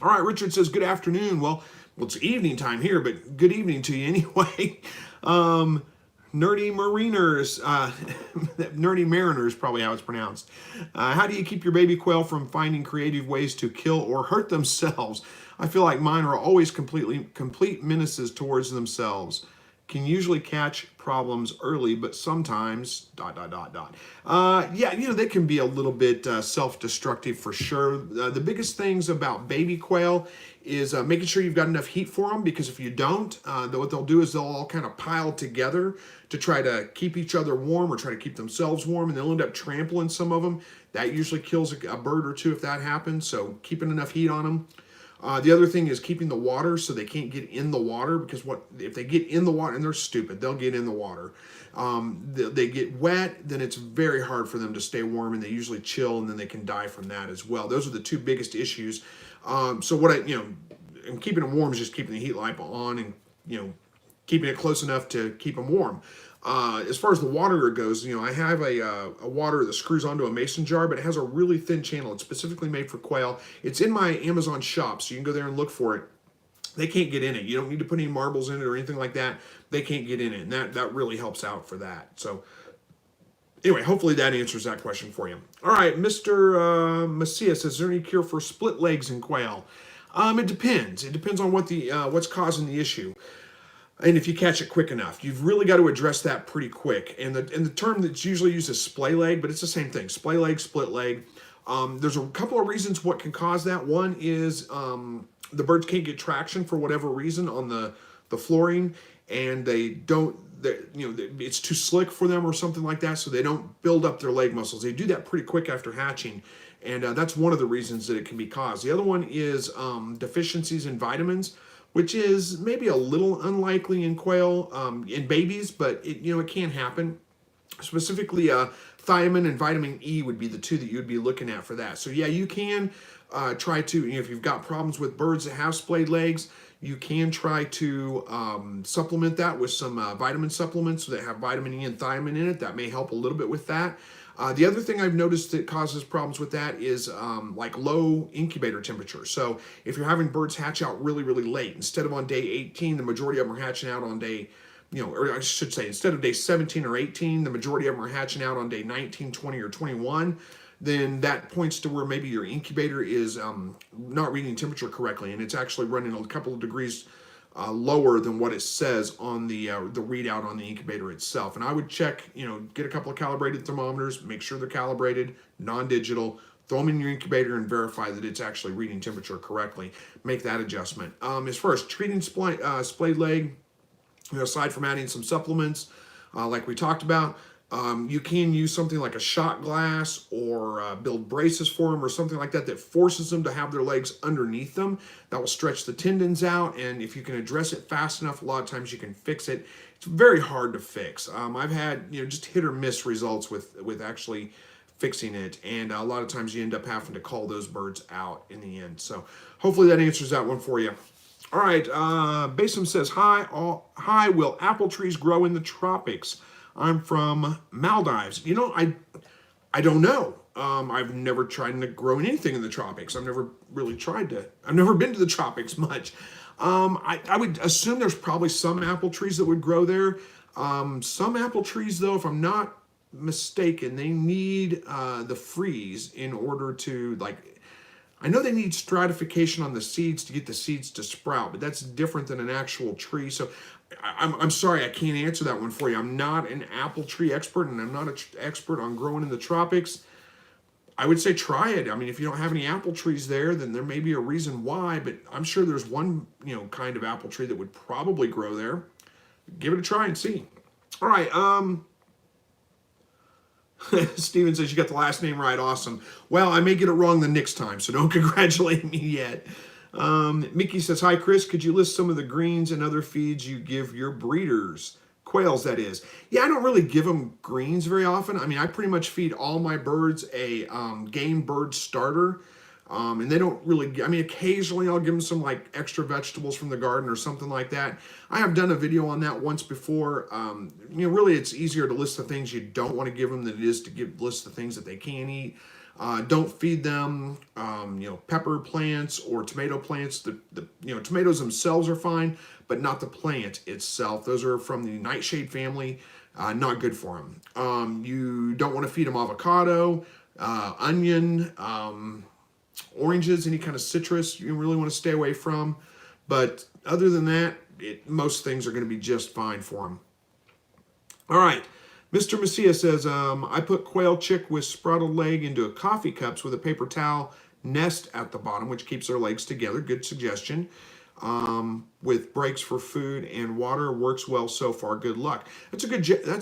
All right, Richard says, good afternoon. Well, it's evening time here, but good evening to you anyway. Nerdy Mariners, Nerdy Mariners, probably how it's pronounced. How do you keep your baby quail from finding creative ways to kill or hurt themselves? I feel like mine are always complete menaces towards themselves. Can usually catch problems early, but sometimes ... Yeah, they can be a little bit self-destructive for sure. The biggest things about baby quail is making sure you've got enough heat for them, because if you don't, what they'll do is they'll all kind of pile together to try to keep each other warm or try to keep themselves warm, and they'll end up trampling some of them. That usually kills a bird or two if that happens, so keeping enough heat on them. The other thing is keeping the water so they can't get in the water, because if they get in the water, and they're stupid, they'll get in the water. They get wet, then it's very hard for them to stay warm, and they usually chill, and then they can die from that as well. Those are the two biggest issues. So what and keeping them warm is just keeping the heat lamp on and, keeping it close enough to keep them warm. As far as the water goes, I have a water that screws onto a mason jar, but it has a really thin channel. It's specifically made for quail. It's in my Amazon shop, so you can go there and look for it. They can't get in it. You don't need to put any marbles in it or anything like that. They can't get in it, and that really helps out for that. So anyway, hopefully that answers that question for you. All right, Mr. Macias says, is there any cure for split legs in quail? It depends. It depends on what's causing the issue. And if you catch it quick enough, you've really got to address that pretty quick. And the term that's usually used is splay leg, but it's the same thing. Splay leg, split leg. There's a couple of reasons what can cause that. One is the birds can't get traction for whatever reason on the flooring, and it's too slick for them or something like that, so they don't build up their leg muscles. They do that pretty quick after hatching, and that's one of the reasons that it can be caused. The other one is deficiencies in vitamins, which is maybe a little unlikely in quail, in babies, but it can happen. Specifically, thiamine and vitamin E would be the two that you'd be looking at for that. So yeah, you can try to, if you've got problems with birds that have splayed legs, you can try to supplement that with some vitamin supplements that have vitamin E and thiamine in it. That may help a little bit with that. The other thing I've noticed that causes problems with that is like low incubator temperature. So if you're having birds hatch out really, really late, instead of on day 18, the majority of them are hatching out on day, or I should say, instead of day 17 or 18, the majority of them are hatching out on day 19, 20, or 21, then that points to where maybe your incubator is not reading temperature correctly, and it's actually running a couple of degrees lower than what it says on the readout on the incubator itself. And I would check, get a couple of calibrated thermometers, make sure they're calibrated, non-digital, throw them in your incubator and verify that it's actually reading temperature correctly. Make that adjustment. As far as treating splayed leg, aside from adding some supplements, like we talked about, you can use something like a shot glass or build braces for them or something like that forces them to have their legs underneath them. That will stretch the tendons out, and if you can address it fast enough, a lot of times you can fix it. It's very hard to fix. I've had just hit or miss results with actually fixing it, and a lot of times you end up having to call those birds out in the end. So hopefully that answers that one for you. All right, Basim says, hi, will apple trees grow in the tropics? I'm from Maldives. I don't know. I've never tried to grow anything in the tropics. I've never really tried to. I've never been to the tropics much. I would assume there's probably some apple trees that would grow there. Some apple trees, though, if I'm not mistaken, they need the freeze in order to, I know they need stratification on the seeds to get the seeds to sprout, but that's different than an actual tree. So I'm sorry, I can't answer that one for you. I'm not an apple tree expert, and I'm not an expert on growing in the tropics. I would say try it. I mean, if you don't have any apple trees there, then there may be a reason why, but I'm sure there's one, kind of apple tree that would probably grow there. Give it a try and see. All right, Steven says you got the last name right. Awesome. Well, I may get it wrong the next time, so don't congratulate me yet. Mickey says, hi, Chris. Could you list some of the greens and other feeds you give your breeders? Quails, that is. Yeah, I don't really give them greens very often. I mean, I pretty much feed all my birds a game bird starter. And they don't really, I mean, occasionally I'll give them some like extra vegetables from the garden or something like that. I have done a video on that once before. Really it's easier to list the things you don't want to give them than it is to list the things that they can eat. Don't feed them, pepper plants or tomato plants. The tomatoes themselves are fine, but not the plant itself. Those are from the nightshade family. Not good for them. You don't want to feed them avocado, onion, oranges, any kind of citrus you really want to stay away from. But other than that, most things are going to be just fine for them. All right. Mr. Messia says, I put quail chick with sprouted leg into coffee cups with a paper towel nest at the bottom, which keeps their legs together. Good suggestion. With breaks for food and water, works well so far. Good luck. That's a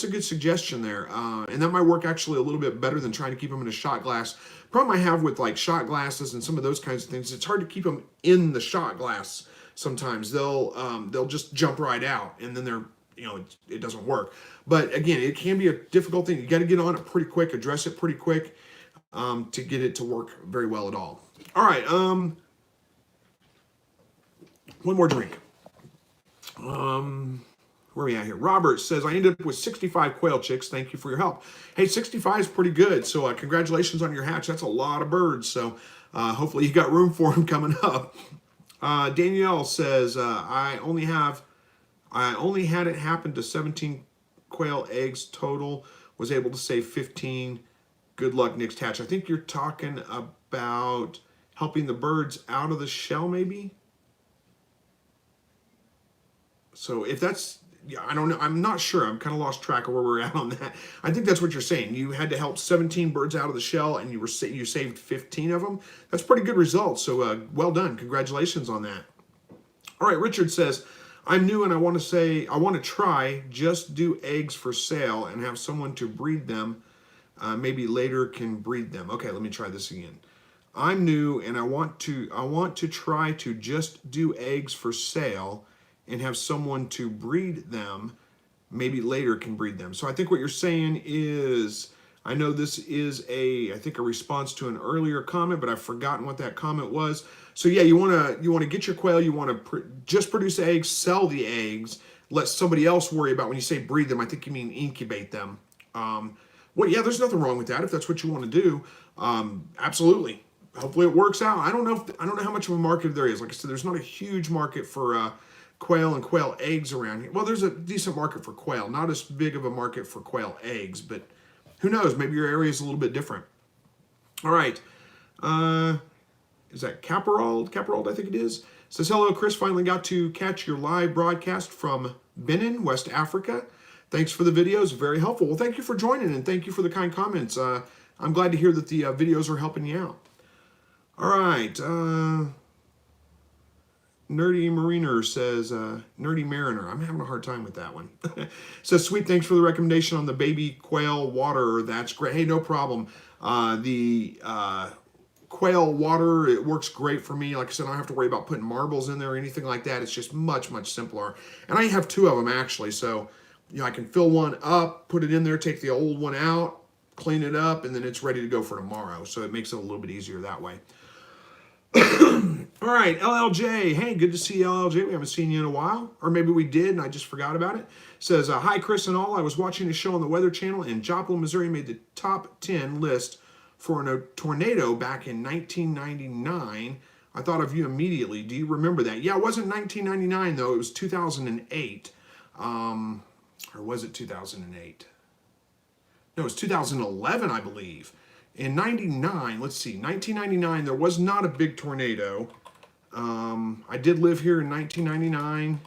good suggestion there. And that might work actually a little bit better than trying to keep them in a shot glass. Problem I have with like shot glasses and some of those kinds of things, it's hard to keep them in the shot glass. Sometimes they'll just jump right out, and then it doesn't work. But again, it can be a difficult thing. You got to get on it pretty quick, address it pretty quick to get it to work very well at all. All right, one more drink. Where are we at here? Robert says, I ended up with 65 quail chicks. Thank you for your help. Hey, 65 is pretty good. So congratulations on your hatch. That's a lot of birds. So hopefully you got room for them coming up. Danielle says, I only had it happen to 17 quail eggs total. Was able to save 15. Good luck next hatch. I think you're talking about helping the birds out of the shell, maybe? So if that's, I don't know. I'm not sure. I'm kind of lost track of where we're at on that. I think that's what you're saying. You had to help 17 birds out of the shell, and you saved 15 of them. That's pretty good results. So well done. Congratulations on that. All right. Richard says, I'm new and I want to try just do eggs for sale and have someone to breed them. Maybe later can breed them. Okay. Let me try this again. I'm new and I want to try to just do eggs for sale and have someone to breed them, maybe later can breed them. So I think what you're saying is, I know this is I think a response to an earlier comment, but I've forgotten what that comment was. So yeah, you want to get your quail, you want to just produce eggs, sell the eggs, let somebody else worry about, when you say breed them, I think you mean incubate them. Well, yeah, there's nothing wrong with that if that's what you want to do. Absolutely. Hopefully it works out. I don't know how much of a market there is. Like I said, there's not a huge market for quail and quail eggs around here. Well, there's a decent market for quail, not as big of a market for quail eggs, but who knows? Maybe your area is a little bit different. All right. Is that Caperold? Caperold, I think it is. Says, hello, Chris. Finally got to catch your live broadcast from Benin, West Africa. Thanks for the videos. Very helpful. Well, thank you for joining, and thank you for the kind comments. I'm glad to hear that the videos are helping you out. All right. Nerdy Mariner says, Nerdy Mariner. I'm having a hard time with that one. Says, sweet, thanks for the recommendation on the baby quail water. That's great. Hey, no problem. The quail water, it works great for me. Like I said, I don't have to worry about putting marbles in there or anything like that. It's just much, much simpler. And I have 2 of them, actually. So, I can fill one up, put it in there, take the old one out, clean it up, and then it's ready to go for tomorrow. So it makes it a little bit easier that way. All right, LLJ. Hey, good to see you, LLJ. We haven't seen you in a while. Or maybe we did and I just forgot about it. Says, hi, Chris and all. I was watching a show on the Weather Channel, and Joplin, Missouri made the top 10 list for a tornado back in 1999. I thought of you immediately. Do you remember that? Yeah, it wasn't 1999, though. It was 2008. Or was it 2008? No, it was 2011, I believe. In 99, let's see, 1999, there was not a big tornado. I did live here in 1999.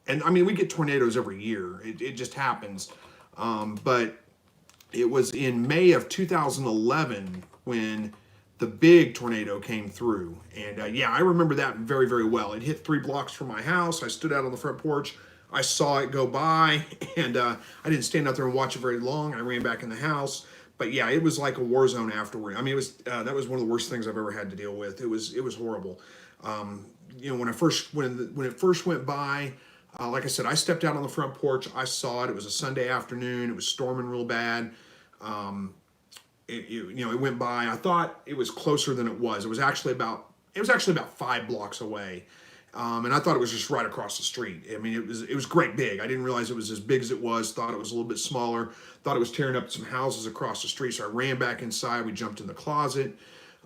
And I mean, we get tornadoes every year. It just happens. But it was in May of 2011 when the big tornado came through. And yeah, I remember that very, very well. It hit 3 blocks from my house. I stood out on the front porch. I saw it go by, and I didn't stand out there and watch it very long. I ran back in the house. But yeah, it was like a war zone afterward. I mean, it was that was one of the worst things I've ever had to deal with. It was horrible. You know, when it first went by, like I said, I stepped out on the front porch. I saw it. It was a Sunday afternoon. It was storming real bad. It went by. I thought it was closer than it was. It was actually about 5 blocks away. And I thought it was just right across the street. I mean, it was great big. I didn't realize it was as big as it was. Thought it was a little bit smaller. Thought it was tearing up some houses across the street. So I ran back inside. We jumped in the closet.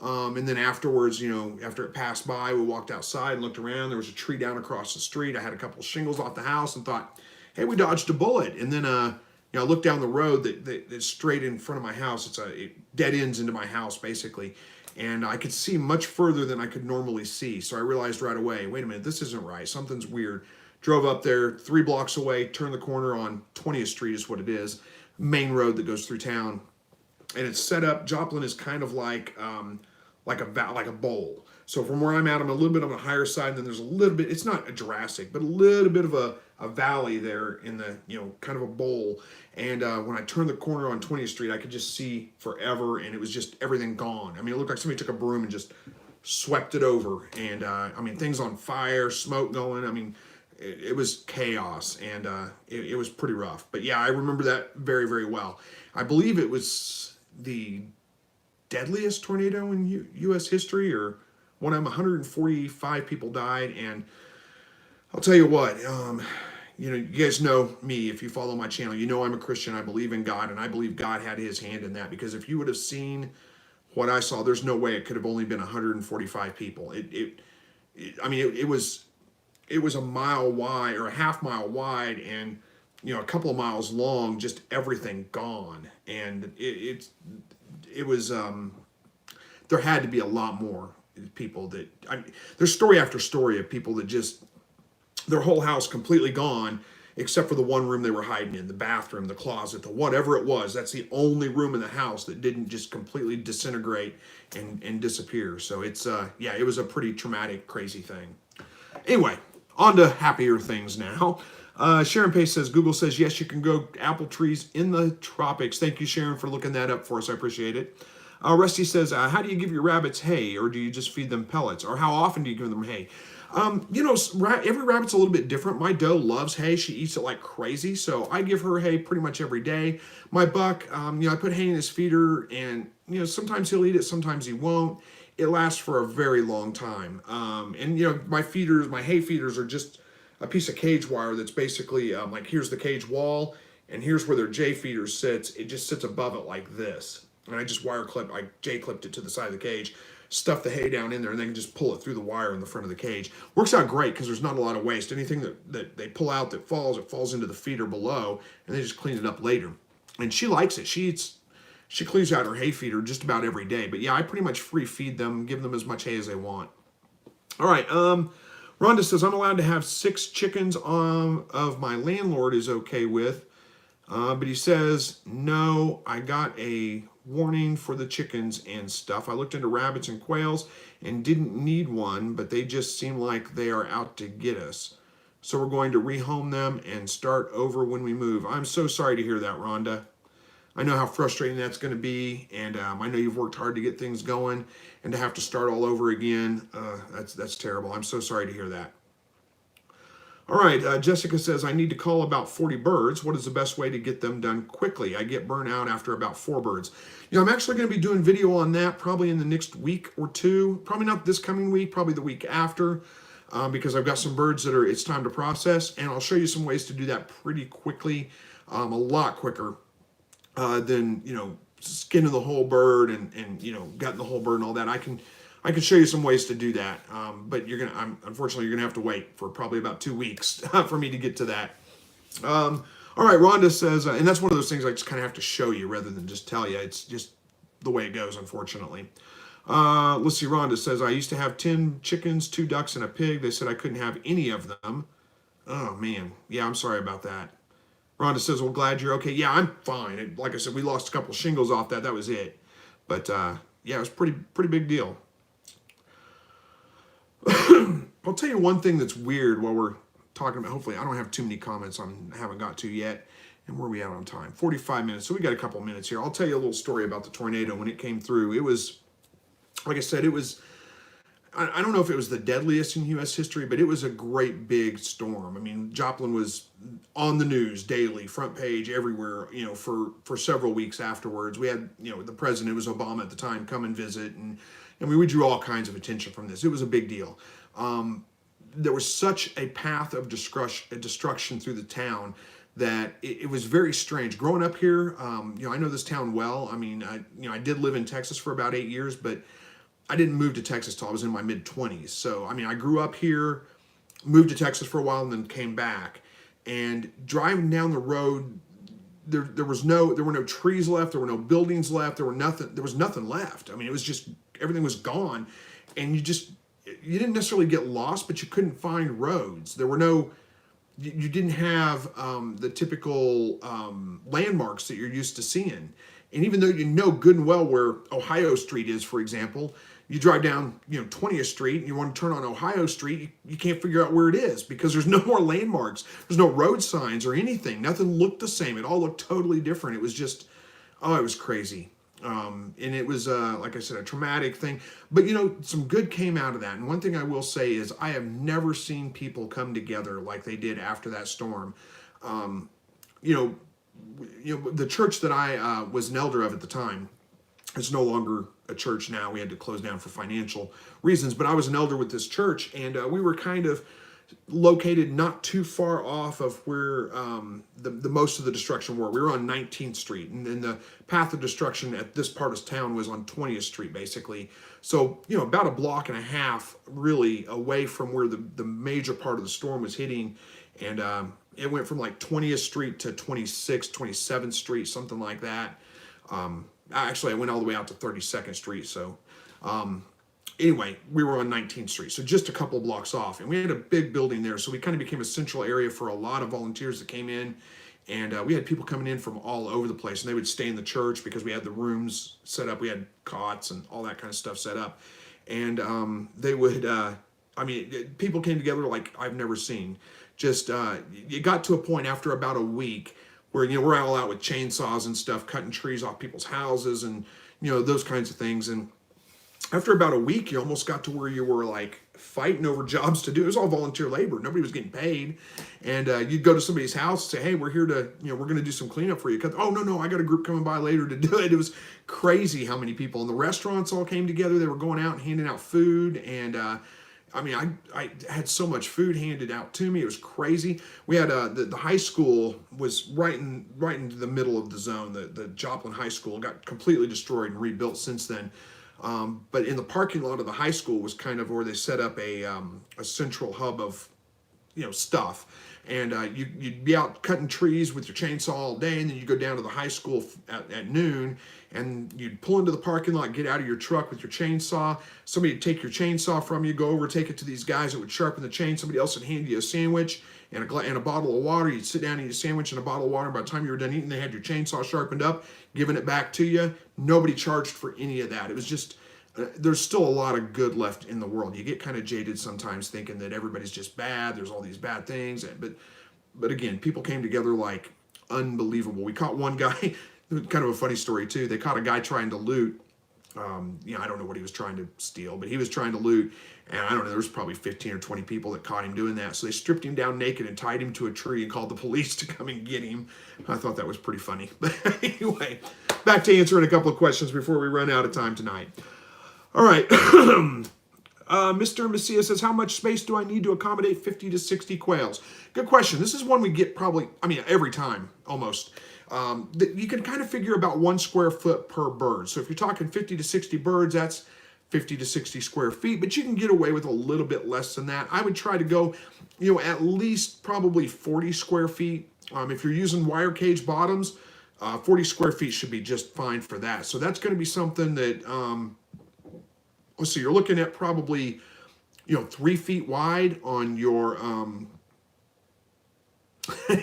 And then afterwards, you know, after it passed by, we walked outside and looked around. There was a tree down across the street. I had a couple of shingles off the house and thought, hey, we dodged a bullet. And then, you know, I looked down the road that's straight in front of my house. It dead ends into my house, basically. And I could see much further than I could normally see. So I realized right away, wait a minute, this isn't right. Something's weird. Drove up there 3 blocks away, turned the corner on 20th Street is what it is, main road that goes through town. And it's set up, Joplin is kind of like a bowl. So from where I'm at, I'm a little bit on the higher side, and then there's a little bit, it's not a Jurassic, but a little bit of a valley there in the, you know, kind of a bowl. And when I turned the corner on 20th Street, I could just see forever, and it was just everything gone. I mean, it looked like somebody took a broom and just swept it over. And I mean, things on fire, smoke going. I mean, it was chaos, and it was pretty rough. But yeah, I remember that very, very well. I believe it was the deadliest tornado in U.S. history, or one of them. 145 people died, and I'll tell you what, you know, you guys know me. If you follow my channel, you know I'm a Christian. I believe in God, and I believe God had His hand in that, because if you would have seen what I saw, there's no way it could have only been 145 people. I mean, it was a mile wide or a half mile wide, and you know, a couple of miles long. Just everything gone, and it was. There had to be a lot more people that there's story after story of people that just their whole house completely gone, except for the one room they were hiding in, the bathroom, the closet, the whatever it was. That's the only room in the house that didn't just completely disintegrate and disappear. So it's yeah, it was a pretty traumatic, crazy thing. Anyway, on to happier things now. Sharon Pace says, Google says, yes, you can grow apple trees in the tropics. Thank you, Sharon, for looking that up for us. I appreciate it. Rusty says, how do you give your rabbits hay, or do you just feed them pellets? Or how often do you give them hay? You know, every rabbit's a little bit different. My doe loves hay. She eats it like crazy. So I give her hay pretty much every day. My buck, you know, I put hay in his feeder, and, you know, sometimes he'll eat it, sometimes he won't. It lasts for a very long time. And, you know, my hay feeders are just a piece of cage wire that's basically like, here's the cage wall, and here's where their J feeder sits. It just sits above it like this. And I just J clipped it to the side of the cage, stuff the hay down in there, and then just pull it through the wire in the front of the cage. Works out great because there's not a lot of waste. Anything that they pull out that falls, it falls into the feeder below, and they just clean it up later. And she likes it. She cleans out her hay feeder just about every day. But yeah, I pretty much free feed them, give them as much hay as they want. All right. Rhonda says, I'm allowed to have 6 chickens of my landlord is okay with. But he says, no, I got a warning for the chickens and stuff. I looked into rabbits and quails and didn't need one, but they just seem like they are out to get us. So we're going to rehome them and start over when we move. I'm so sorry to hear that, Rhonda. I know how frustrating that's going to be, and I know you've worked hard to get things going, and to have to start all over again, that's terrible. I'm so sorry to hear that. All right, Jessica says, I need to call about 40 birds. What is the best way to get them done quickly? I get burnt out after about 4 birds. You know, I'm actually going to be doing video on that probably in the next week or 2. Probably not this coming week, probably the week after, because I've got some birds that it's time to process, and I'll show you some ways to do that pretty quickly, a lot quicker than, you know, skinning the whole bird and you know, gutting the whole bird and all that. I can show you some ways to do that, but unfortunately, you're gonna have to wait for probably about 2 weeks for me to get to that. All right, Rhonda says, and that's one of those things I just kind of have to show you rather than just tell you. It's just the way it goes, unfortunately. Let's see, Rhonda says, I used to have 10 chickens, 2 ducks, and a pig. They said I couldn't have any of them. Oh, man. Yeah, I'm sorry about that. Rhonda says, well, glad you're okay. Yeah, I'm fine. Like I said, we lost a couple shingles off that. That was it. But, yeah, it was pretty big deal. I'll tell you one thing that's weird while we're talking about, hopefully I don't have too many comments I haven't got to yet. And where are we at on time? 45 minutes. So we got a couple minutes here. I'll tell you a little story about the tornado when it came through. It was, like I said, it was, I don't know if it was the deadliest in U.S. history, but it was a great big storm. I mean, Joplin was on the news daily, front page, everywhere, for several weeks afterwards. We had, the president, it was Obama at the time, come and visit. And we drew all kinds of attention from this. It was a big deal. There was such a path of destruction through the town that it was very strange. Growing up here, I know this town well. I mean, I did live in Texas for about 8 years, but I didn't move to Texas till I was in my mid-20s. So, I mean, I grew up here, moved to Texas for a while, and then came back. And driving down the road, there were no trees left, there were no buildings left, there was nothing left. I mean, it was just, everything was gone. And you didn't necessarily get lost, but you couldn't find roads. There were no, you didn't have the typical landmarks that you're used to seeing. And even though you know good and well where Ohio Street is, for example, you drive down 20th Street and you want to turn on Ohio Street, you can't figure out where it is because there's no more landmarks. There's no road signs or anything. Nothing looked the same. It all looked totally different. It was just, it was crazy. And it was, like I said, a traumatic thing. But, some good came out of that. And one thing I will say is I have never seen people come together like they did after that storm. The church that I was an elder of at the time, it's no longer a church now. We had to close down for financial reasons. But I was an elder with this church, and we were kind of located not too far off of where the most of the destruction were. We were on 19th Street, and then the path of destruction at this part of town was on 20th Street, basically. So, about a block and a half, really, away from where the major part of the storm was hitting. And it went from like 20th Street to 26th, 27th Street, something like that. Actually, I went all the way out to 32nd Street, so... Anyway, we were on 19th Street, so just a couple blocks off. And we had a big building there, so we kind of became a central area for a lot of volunteers that came in. And we had people coming in from all over the place, and they would stay in the church because we had the rooms set up. We had cots and all that kind of stuff set up. And they would, people came together like I've never seen. Just, it got to a point after about a week where, we're all out with chainsaws and stuff, cutting trees off people's houses and, those kinds of things. And after about a week, you almost got to where you were like fighting over jobs to do. It was all volunteer labor. Nobody was getting paid. And you'd go to somebody's house and say, hey, we're here to, we're going to do some cleanup for you. Oh, no, I got a group coming by later to do it. It was crazy how many people. And the restaurants all came together. They were going out and handing out food. And I had so much food handed out to me. It was crazy. We had the high school was right in the middle of the zone. The Joplin High School got completely destroyed and rebuilt since then. But in the parking lot of the high school was kind of where they set up a central hub of, stuff. And you'd be out cutting trees with your chainsaw all day, and then you go down to the high school at noon, and you'd pull into the parking lot, get out of your truck with your chainsaw. Somebody would take your chainsaw from you, go over, take it to these guys that would sharpen the chain. Somebody else would hand you a sandwich and a bottle of water. You'd sit down and eat a sandwich and a bottle of water. By the time you were done eating, they had your chainsaw sharpened up, giving it back to you. Nobody charged for any of that. It was just, there's still a lot of good left in the world. You get kind of jaded sometimes thinking that everybody's just bad. There's all these bad things. But again, people came together like unbelievable. We caught one guy, kind of a funny story too. They caught a guy trying to loot. I don't know what he was trying to steal, but he was trying to loot. And I don't know, there was probably 15 or 20 people that caught him doing that. So they stripped him down naked and tied him to a tree and called the police to come and get him. I thought that was pretty funny. But anyway, back to answering a couple of questions before we run out of time tonight. All right. Mr. Messia says, how much space do I need to accommodate 50 to 60 quails? Good question. This is one we get probably, every time almost. You can kind of figure about 1 square foot per bird. So if you're talking 50 to 60 birds, that's 50 to 60 square feet, but you can get away with a little bit less than that. I would try to go, at least probably 40 square feet. If you're using wire cage bottoms, 40 square feet should be just fine for that. So that's going to be something that, let's see, you're looking at probably, 3 feet wide on your,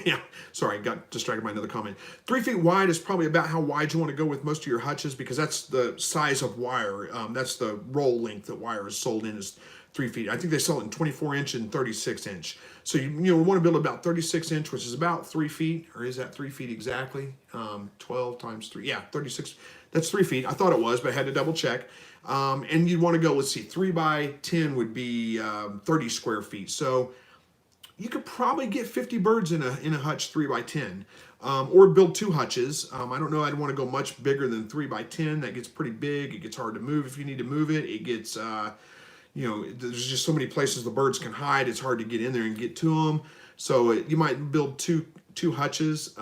yeah, sorry, got distracted by another comment. 3 feet wide is probably about how wide you want to go with most of your hutches, because that's the size of wire. That's the roll length that wire is sold in, is 3 feet. I think they sell it in 24-inch and 36-inch. So you want to build about 36-inch, which is about 3 feet, or is that 3 feet exactly? 12 times 3, yeah, 36. That's 3 feet. I thought it was, but I had to double check. And you'd want to go, let's see, 3 by 10 would be 30 square feet. So you could probably get 50 birds in a hutch 3 by 10, or build 2 hutches. I don't know. I'd want to go much bigger than 3 by 10. That gets pretty big. It gets hard to move if you need to move it. It gets, there's just so many places the birds can hide. It's hard to get in there and get to them. So you might build two hutches,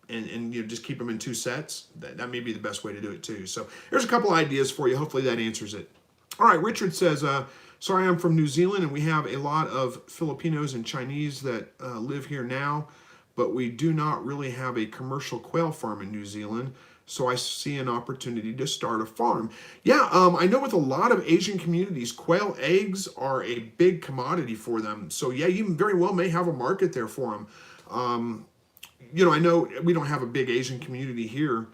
and just keep them in 2 sets. That may be the best way to do it too. So there's a couple ideas for you. Hopefully that answers it. All right, Richard says, sorry, I'm from New Zealand, and we have a lot of Filipinos and Chinese that live here now, but we do not really have a commercial quail farm in New Zealand, so I see an opportunity to start a farm. Yeah, I know with a lot of Asian communities, quail eggs are a big commodity for them. So yeah, you very well may have a market there for them. I know we don't have a big Asian community here.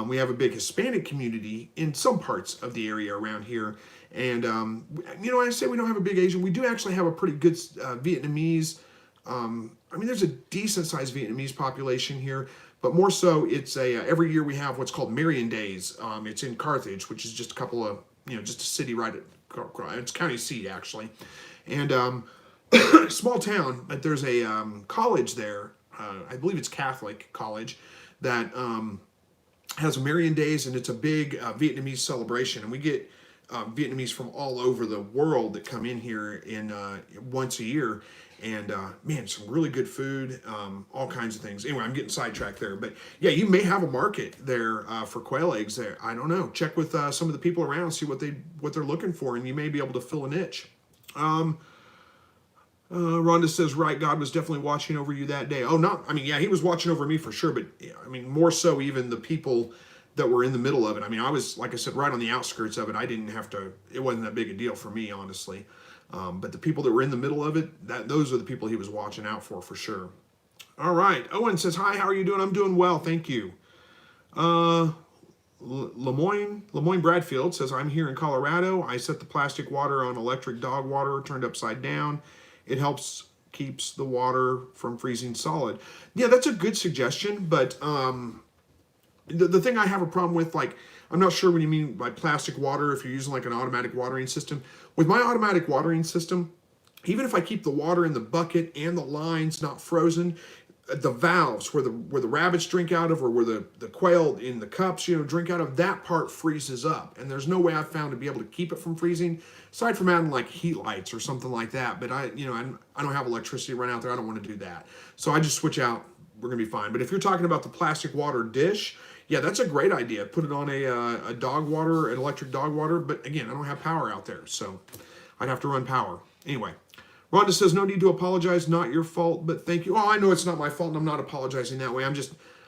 We have a big Hispanic community in some parts of the area around here. And, I say we don't have a big Asian. We do actually have a pretty good Vietnamese. There's a decent sized Vietnamese population here, but more so it's every year we have what's called Marion Days. It's in Carthage, which is just a couple of, just a city right at, it's county seat actually. And small town, but there's a college there. I believe it's Catholic college that has Marion Days, and it's a big Vietnamese celebration. And we get Vietnamese from all over the world that come in here in once a year. And man, some really good food, all kinds of things. Anyway, I'm getting sidetracked there, but yeah, you may have a market there for quail eggs there. I don't know. Check with some of the people around, see what they're looking for, and you may be able to fill a niche. Rhonda says, right, God was definitely watching over you that day. Yeah, he was watching over me for sure, but more so even the people that were in the middle of it. I was, like I said, right on the outskirts of it. I didn't have to, it wasn't that big a deal for me, honestly. But the people that were in the middle of it, those are the people he was watching out for sure. All right. Owen says, hi, how are you doing? I'm doing well, thank you. Lemoyne Bradfield says, I'm here in Colorado. I set the plastic water on electric dog water, turned upside down. It keeps the water from freezing solid. Yeah, that's a good suggestion, but the thing I have a problem with, I'm not sure what you mean by plastic water if you're using like an automatic watering system. With my automatic watering system, even if I keep the water in the bucket and the lines not frozen, the valves where the rabbits drink out of, or where the quail in the cups drink out of, that part freezes up, and there's no way I've found to be able to keep it from freezing, aside from adding like heat lights or something like that. But I don't have electricity run out there. I don't want to do that, so I just switch out. We're gonna be fine. But if you're talking about the plastic water dish, yeah, that's a great idea. Put it on a dog water, an electric dog water. But again, I don't have power out there, so I'd have to run power anyway. Rhonda says, no need to apologize, not your fault, but thank you. Oh, I know it's not my fault, and I'm not apologizing that way. I'm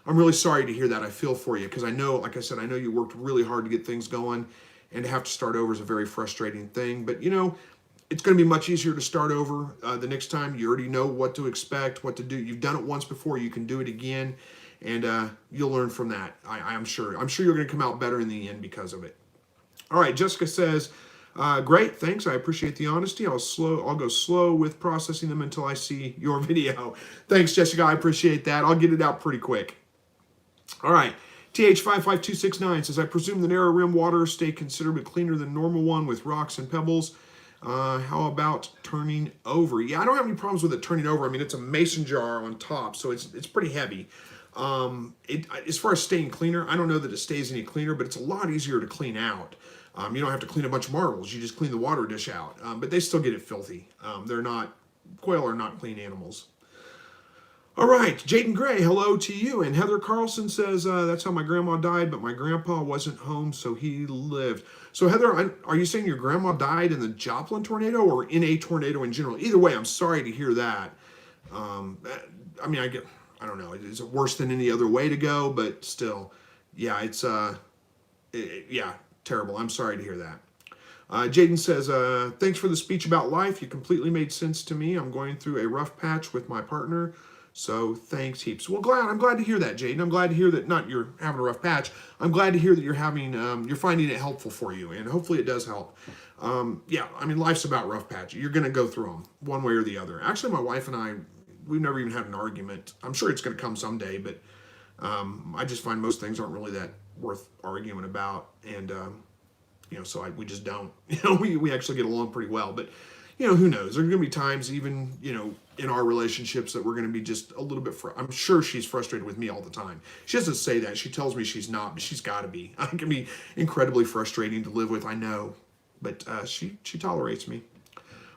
really sorry to hear that. I feel for you, because I know, like I said, I know you worked really hard to get things going, and to have to start over is a very frustrating thing. But, it's going to be much easier to start over the next time. You already know what to expect, what to do. You've done it once before. You can do it again, and you'll learn from that, I'm sure. I'm sure you're going to come out better in the end because of it. All right, Jessica says, great, thanks. I appreciate the honesty. I'll go slow with processing them until I see your video. Thanks, Jessica. I appreciate that. I'll get it out pretty quick. All right. TH55269 says, I presume the narrow rim water stay considerably cleaner than normal one with rocks and pebbles. How about turning over? Yeah, I don't have any problems with it turning over. It's a mason jar on top, so it's pretty heavy. As far as staying cleaner, I don't know that it stays any cleaner, but it's a lot easier to clean out. You don't have to clean a bunch of marbles. You just clean the water dish out. But they still get it filthy. Quail are not clean animals. All right, Jaden Gray, hello to you. And Heather Carlson says, that's how my grandma died, but my grandpa wasn't home, so he lived. So Heather, are you saying your grandma died in the Joplin tornado or in a tornado in general? Either way, I'm sorry to hear that. I don't know, is it worse than any other way to go? But still, yeah, it's yeah, terrible. I'm sorry to hear that. Jaden says, thanks for the speech about life. You completely made sense to me. I'm going through a rough patch with my partner. So thanks heaps. Well, I'm glad to hear that, Jaden. I'm glad to hear that not you're having a rough patch. I'm glad to hear that you're finding it helpful for you, and hopefully it does help. Yeah, I mean, life's about rough patches. You're going to go through them one way or the other. Actually, my wife and I, we've never even had an argument. I'm sure it's going to come someday, but I just find most things aren't really that worth arguing about, and so we just don't. We actually get along pretty well, but who knows? There are going to be times, even in our relationships, that we're going to be just a little bit. I'm sure she's frustrated with me all the time. She doesn't say that. She tells me she's not, but she's got to be. I can be incredibly frustrating to live with. I know, but she tolerates me.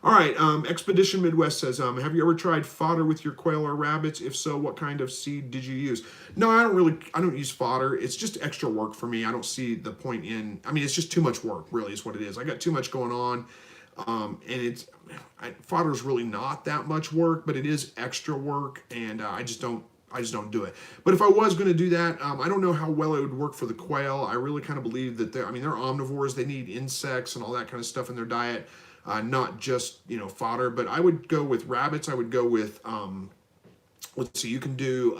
All right, Expedition Midwest says, have you ever tried fodder with your quail or rabbits? If so, what kind of seed did you use? No, I don't use fodder. It's just extra work for me. I don't see the point it's just too much work, really, is what it is. I got too much going on, and fodder is really not that much work, but it is extra work, and I just don't do it. But if I was going to do that, I don't know how well it would work for the quail. I really kind of believe that they're omnivores. They need insects and all that kind of stuff in their diet. Not just fodder, but I would go with rabbits. I would go with let's see, you can do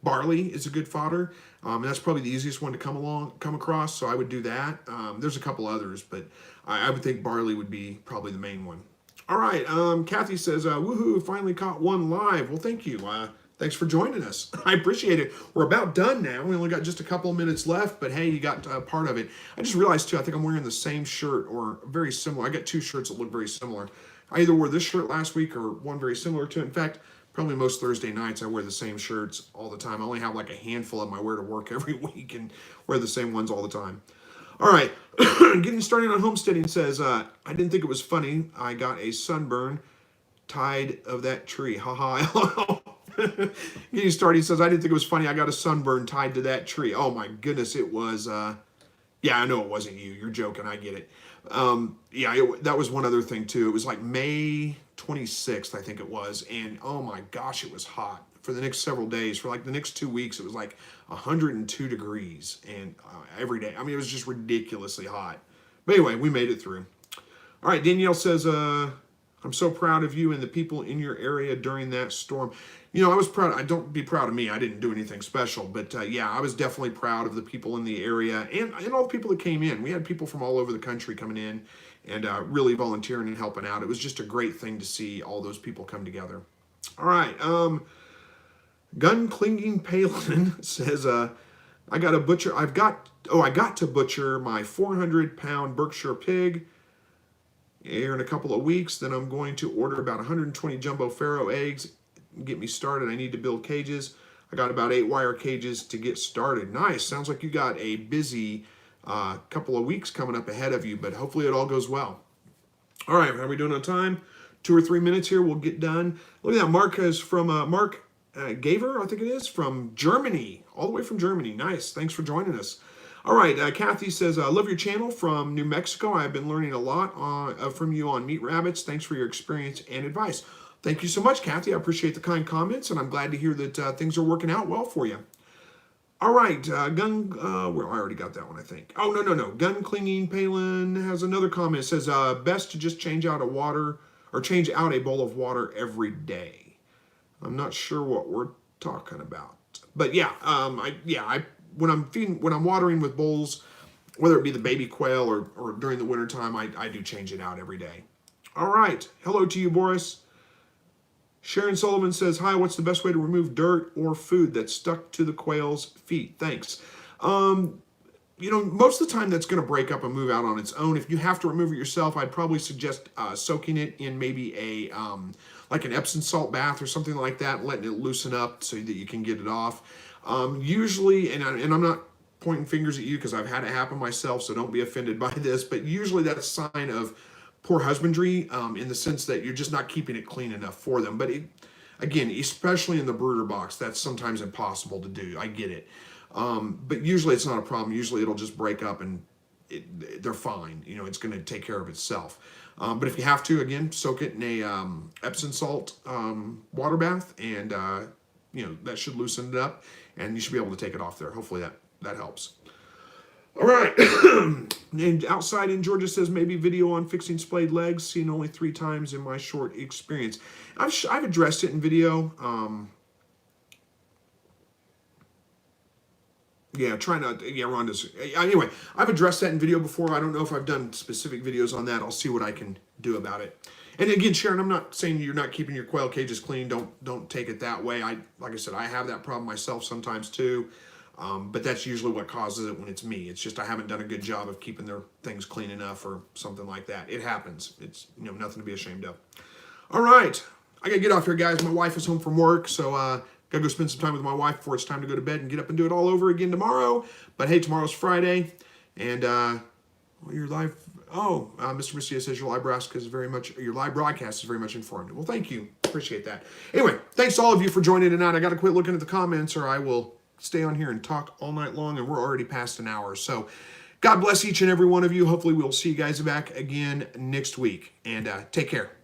barley is a good fodder, and that's probably the easiest one to come across. So I would do that. There's a couple others, but I would think barley would be probably the main one. All right, Kathy says, "Woohoo! Finally caught one live." Well, thank you. Thanks for joining us. I appreciate it. We're about done now. We only got just a couple of minutes left, but hey, you got part of it. I just realized too, I think I'm wearing the same shirt or very similar. I got two shirts that look very similar. I either wore this shirt last week or one very similar to it. In fact, probably most Thursday nights I wear the same shirts all the time. I only have like a handful of them I wear to work every week and wear the same ones all the time. All right, getting started on homesteading says, I didn't think it was funny. I got a sunburn tied of that tree. Haha. Getting started, he says, I didn't think it was funny. I got a sunburn tied to that tree. Oh my goodness, it was, yeah, I know it wasn't you. You're joking. I get it. That was one other thing too. It was like May 26th, I think it was. And oh my gosh, it was hot for the next several days. For like the next 2 weeks, it was like 102 degrees and every day. I mean, it was just ridiculously hot. But anyway, we made it through. All right, Danielle says, I'm so proud of you and the people in your area during that storm. I was proud. I don't be proud of me. I didn't do anything special, but I was definitely proud of the people in the area and all the people that came in. We had people from all over the country coming in and really volunteering and helping out. It was just a great thing to see all those people come together. All right. Gun Clinging Palin says, I got to butcher my 400-pound Berkshire pig here in a couple of weeks. Then I'm going to order about 120 jumbo farrow eggs. Get me started. I need to build cages. I got about 8 wire cages to get started. Nice. Sounds like you got a busy couple of weeks coming up ahead of you, but hopefully it all goes well. All right, how are we doing on time? 2 or 3 minutes here. We'll get done. Look at that. Mark is from Mark Gaver, I think it is, from Germany, all the way from Germany. Nice. Thanks for joining us. All right, Kathy says, I love your channel from New Mexico. I've been learning a lot from you on meat rabbits. Thanks for your experience and advice. Thank you so much, Kathy. I appreciate the kind comments, and I'm glad to hear that things are working out well for you. All right, I already got that one, I think. Oh, no. Gun Clinging Palin has another comment. It says, best to just change out a bowl of water every day. I'm not sure what we're talking about. But when I'm watering with bowls, whether it be the baby quail or during the wintertime, I do change it out every day. All right, hello to you, Boris. Sharon Sullivan says, hi, what's the best way to remove dirt or food that's stuck to the quail's feet? Thanks. Most of the time that's going to break up and move out on its own. If you have to remove it yourself, I'd probably suggest soaking it in maybe like an Epsom salt bath or something like that, letting it loosen up so that you can get it off. Usually, and I'm not pointing fingers at you because I've had it happen myself, so don't be offended by this, but usually that's a sign of poor husbandry in the sense that you're just not keeping it clean enough for them. But again, especially in the brooder box, that's sometimes impossible to do. I get it. But usually it's not a problem. Usually it'll just break up and they're fine. It's going to take care of itself. But if you have to, again, soak it in a Epsom salt water bath and that should loosen it up, and you should be able to take it off there. Hopefully that helps. All right. And outside in Georgia says maybe video on fixing splayed legs, seen only 3 times in my short experience. I've addressed it in video. Yeah, try not. Yeah, Rhonda's. Anyway, I've addressed that in video before. I don't know if I've done specific videos on that. I'll see what I can do about it. And again, Sharon, I'm not saying you're not keeping your quail cages clean. Don't take it that way. Like I said, I have that problem myself sometimes too. But that's usually what causes it when it's me. It's just I haven't done a good job of keeping their things clean enough or something like that. It happens. It's nothing to be ashamed of. All right, I gotta get off here, guys. My wife is home from work, so gotta go spend some time with my wife before it's time to go to bed and get up and do it all over again tomorrow. But hey, tomorrow's Friday, and your live. Oh, Mr. Messia says your live broadcast is very much informative. Well, thank you. Appreciate that. Anyway, thanks to all of you for joining tonight. I got to quit looking at the comments, or I will stay on here and talk all night long, and we're already past an hour. So God bless each and every one of you. Hopefully we'll see you guys back again next week, and take care.